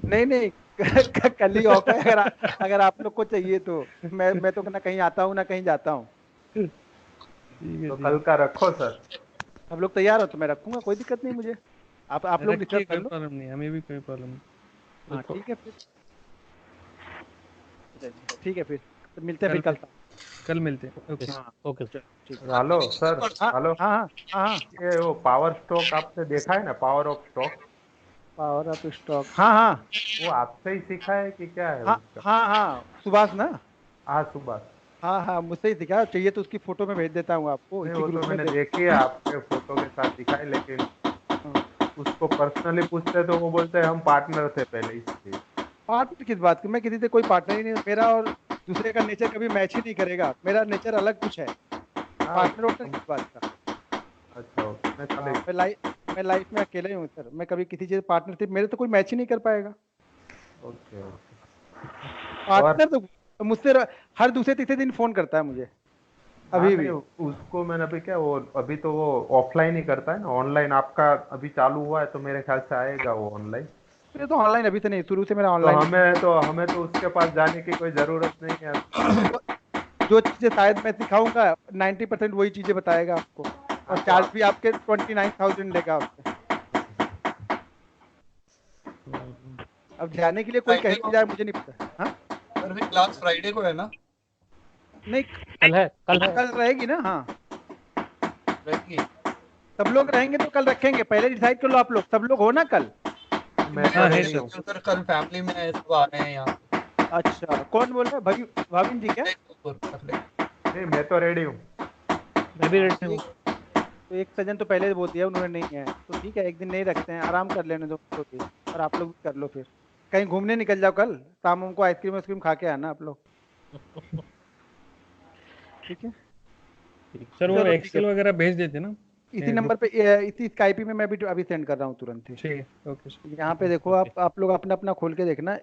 नहीं नहीं, कल ही ऑफ है। अगर आप लोग को चाहिए तो मैं तो ना कहीं आता हूँ ना कहीं जाता हूँ। ठीक है, तो ठीक कल है। का रखो सर। सब लोग तैयार हो तो मैं रखूंगा, कोई दिक्कत नहीं मुझे। आप लोग रखिए, डिस्कस कर कोई लो। प्रॉब्लम नहीं, हमें भी कोई प्रॉब्लम नहीं। हाँ ठीक है फिर। चलिए ठीक है, फिर तो मिलते हैं फिर कल। कल मिलते हैं। ओके। हाँ ओके चलो ठीक है। Hello sir. हाँ हेलो। हाँ हाँ हाँ हाँ। ये वो पावर स्टॉक आपने देखा है ना, power of stock? Power of stock, हाँ हाँ वो आपसे ही सीखा है कि क्या है हाँ उसका? हाँ हाँ, सुभाष ना? हाँ, सुबह। हाँ हाँ, मुझसे ही सीखा। चाहिए तो उसकी फोटो में भेज देता हूँ आपको, नहीं, इसी वो तो ग्रुप में मैंने देख। देखी है, आपके फोटो के साथ दिखा है, लेकिन हाँ। उसको पर्सनली पूछते तो वो बोलते हैं हम पार्टनर थे पहले, इसलिए। पार्टनर किस बात की? मैं किसी से कोई पार्टनर ही नहीं, मेरा और दूसरे का नेचर कभी मैच ही नहीं करेगा। मेरा नेचर अलग कुछ है। हाँ, पार्टनर वार्टनर किस बात का? अच्छा, ओके। मैं हाँ, खाली मैं लाइफ में अकेले ही हूँ सर। मैं कभी किसी चीज पार्टनरशिप, मेरे तो कोई मैच ही नहीं कर पाएगा। Okay okay. और पार्टनर तो मुझसे हर दूसरे तीसरे दिन फोन करता है मुझे, हाँ, अभी नहीं, भी। उसको मैंने अभी क्या, वो अभी तो वो ऑफलाइन ही करता है ना, ऑनलाइन आपका अभी चालू हुआ है तो मेरे ख्याल से आएगा वो ऑनलाइन। मेरे तो ऑनलाइन अभी से नहीं, शुरू से मेरा तो ऑनलाइन। हमें तो उसके पास जाने की कोई जरूरत नहीं है। जो चीजें शायद मैं सिखाऊंगा 90% वही चीजें बताएगा आपको, और हाँ, तो चार्ज भी आपके 29,000 लेगा आपसे। अब जाने के लिए कोई फ्राइडे कहीं भी को जाए मुझे नहीं पता। हाँ सर भी क्लास फ्राइडे को है ना? नहीं, कल है, कल है। कल रहेगी ना? हाँ, रहेगी। सब लोग रहेंगे तो कल रखेंगे। पहले डिसाइड कर लो आप लोग, सब लोग हो ना कल? मैं तो हाँ है रेडी सर। हूँ। सर कल फैमिली में सब आ रहे हैं यहाँ अच्छा, कौन बोल रहा है? भाविन जी क्या? पे। नहीं, मैं तो रेडी हूँ। मैं भी हाँ, रेडी हूँ। तो एक सज्जन तो पहले बोल दिया उन्होंने नहीं है, तो ठीक है, एक दिन नहीं रखते हैं, आराम कर लेने दो उनको भी। और आप लोग भी कर लो फिर, कहीं घूमने निकल जाओ कल शाम को, आइसक्रीम वाइसक्रीम खा के आना आप लोग। ठीक है, सर वो चलो ठीक है। एक्सेल वगैरह भेज देते ना इसी नंबर पे, इसी स्काइपी में मैं भी अभी सेंड कर रहा हूँ तुरंत ही। ठीक है, ओके सर। यहाँ पे देखो, आप लोग अपना अपना खोल के देखना,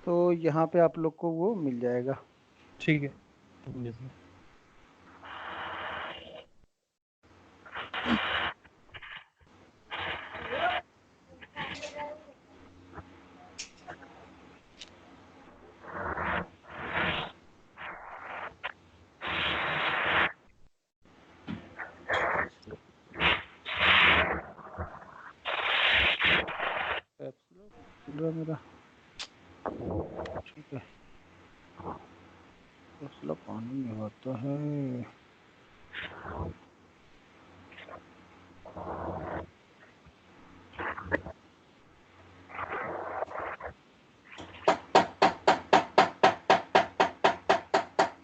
तो यहाँ पे आप लोग को वो मिल जाएगा। ठीक है। पूरा मेरा ठीक है। मसला पानी में होता है।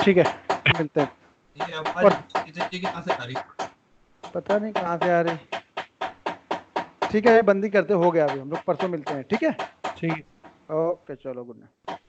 ठीक है, मिलते हैं। ये आवाज ये कहाँ से आ रही है? पता नहीं कहाँ से आ रही। ठीक है, बंदी करते, हो गया अभी, हम लोग परसों मिलते हैं। ठीक है, ठीक है। ओके, चलो, गुड नाइट।